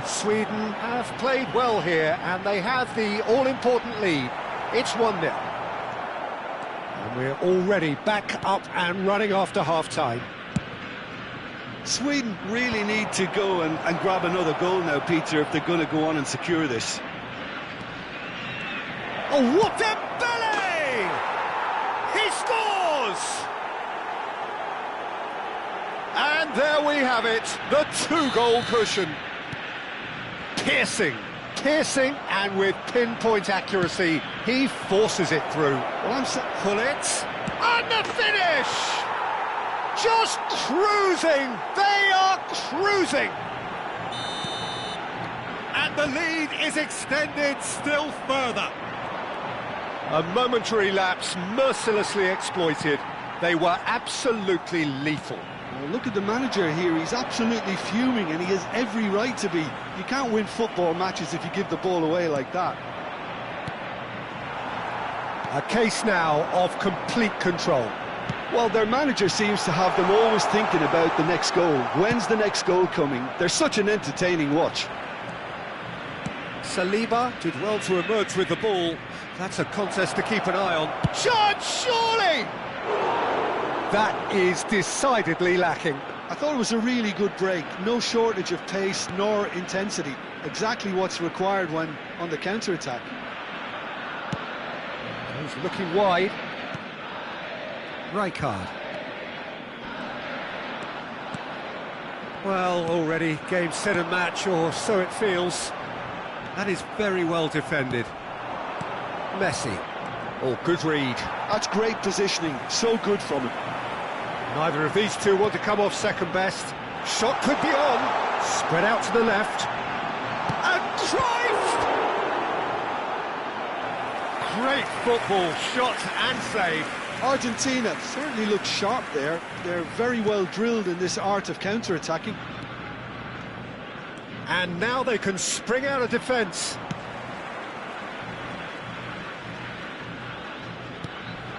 Sweden have played well here and they have the all-important lead. It's 1-0. And we're already back up and running after half-time. Sweden really need to go and grab another goal now, Peter, if they're going to go on and secure this. Oh, what a belly! He scores! And there we have it, the two-goal cushion. Piercing, and with pinpoint accuracy, he forces it through. Well, pull it, and the finish! Just cruising, they are cruising! And the lead is extended still further. A momentary lapse mercilessly exploited. They were absolutely lethal. Well, look at the manager here, he's absolutely fuming and he has every right to be. You can't win football matches if you give the ball away like that. A case now of complete control. Well, their manager seems to have them always thinking about the next goal. When's the next goal coming? They're such an entertaining watch. Saliba did well to emerge with the ball. That's a contest to keep an eye on. Shot, surely! That is decidedly lacking. I thought it was a really good break. No shortage of pace nor intensity. Exactly what's required when on the counter-attack. He's looking wide. Rijkaard. Well, already game, set and match, or so it feels. That is very well defended. Messi. Oh, good read. That's great positioning. So good from him. Neither of these two want to come off second best. Shot could be on. Spread out to the left. And Cruyff! Great football, shot and save. Argentina certainly look sharp there. They're very well drilled in this art of counter-attacking. And now they can spring out of defence.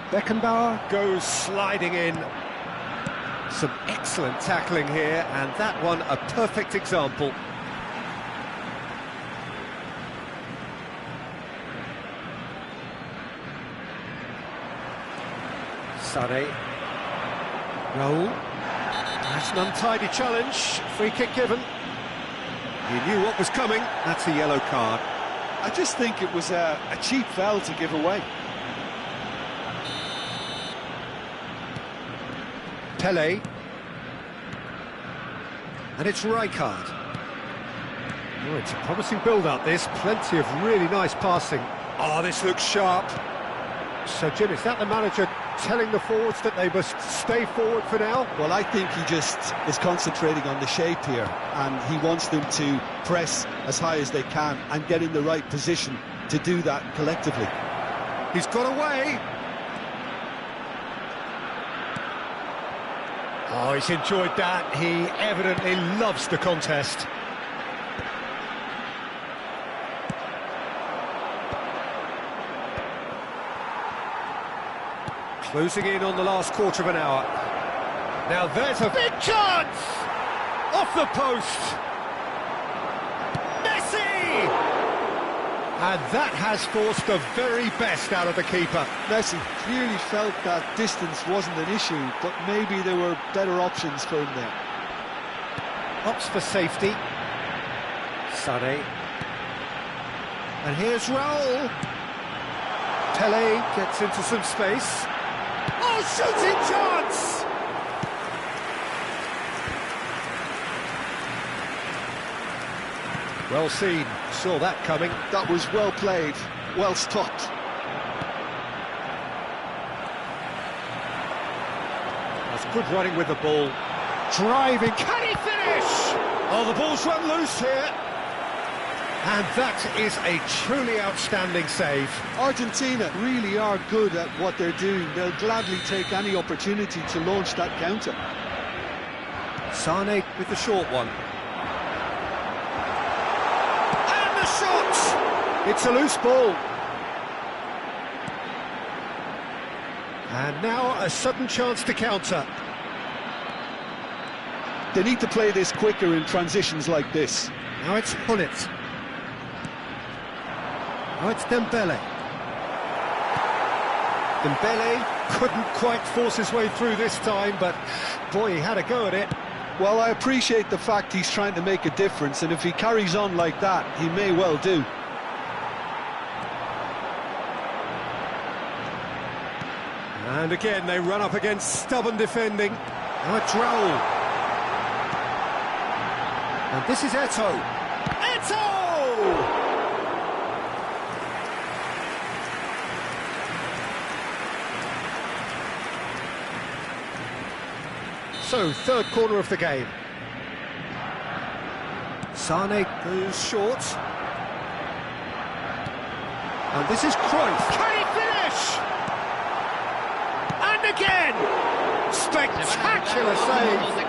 Beckenbauer goes sliding in. Some excellent tackling here, and that one a perfect example. Sane. Raul. That's an untidy challenge. Free kick given. He knew what was coming. That's a yellow card. I just think it was a cheap foul to give away. Pele. And it's Rijkaard. Oh, it's a promising build-up, this. Plenty of really nice passing. Oh, this looks sharp. So, Jim, is that the manager telling the forwards that they must stay forward for now? Well, I think he just is concentrating on the shape here, and he wants them to press as high as they can and get in the right position to do that collectively. He's got away. Oh, he's enjoyed that. He evidently loves the contest. Closing in on the last quarter of an hour. Now there's a big chance! Off the post! Messi! And that has forced the very best out of the keeper. Messi clearly felt that distance wasn't an issue, but maybe there were better options for him there. Opts for safety. Sane. And here's Raul. Pele gets into some space. Oh, shooting chance! Well seen, saw that coming. That was well played, well stopped. That's good running with the ball. Driving, can he finish? Oh, the ball's run loose here. And that is a truly outstanding save. Argentina really are good at what they're doing. They'll gladly take any opportunity to launch that counter. Sane with the short one. And the shot! It's a loose ball. And now a sudden chance to counter. They need to play this quicker in transitions like this. Now it's Hullet. Now it's Dembele. Dembele couldn't quite force his way through this time, but boy, he had a go at it. Well, I appreciate the fact he's trying to make a difference, and if he carries on like that, he may well do. And again, they run up against stubborn defending. Now it's Raul. And this is Eto'o. Eto'o! So, third corner of the game. Sane goes short. And this is Cruyff. Can he finish? And again! Spectacular save!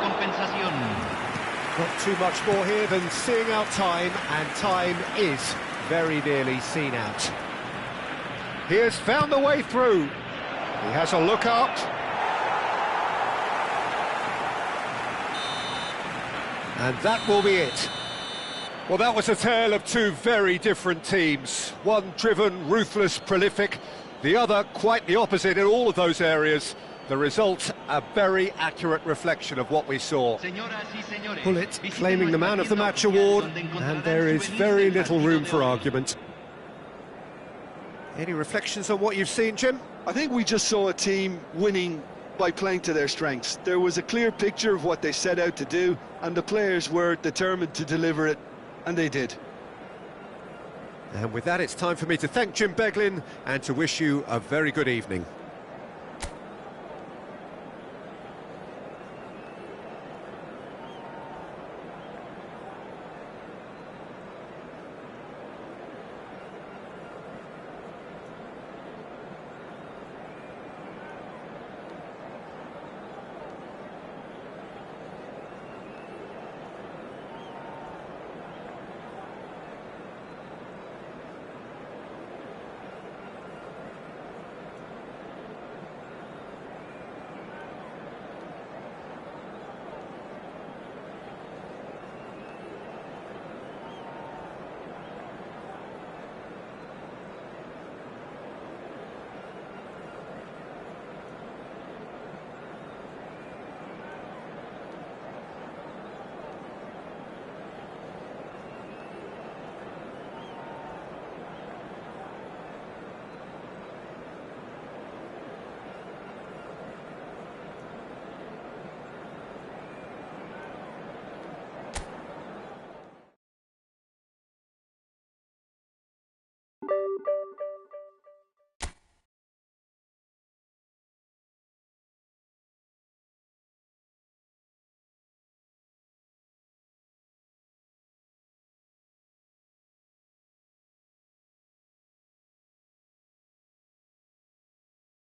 Not too much more here than seeing out time, and time is very nearly seen out. He has found the way through. He has a look up. And that will be it. Well, that was a tale of two very different teams. One driven, ruthless, prolific. The other quite the opposite in all of those areas. The result, a very accurate reflection of what we saw. Hullet claiming the Man of the Match award, and there is very little room for argument. Any reflections on what you've seen, Jim? I think we just saw a team winning by playing to their strengths. There was a clear picture of what they set out to do, and the players were determined to deliver it, and they did. And with that, it's time for me to thank Jim Beglin and to wish you a very good evening.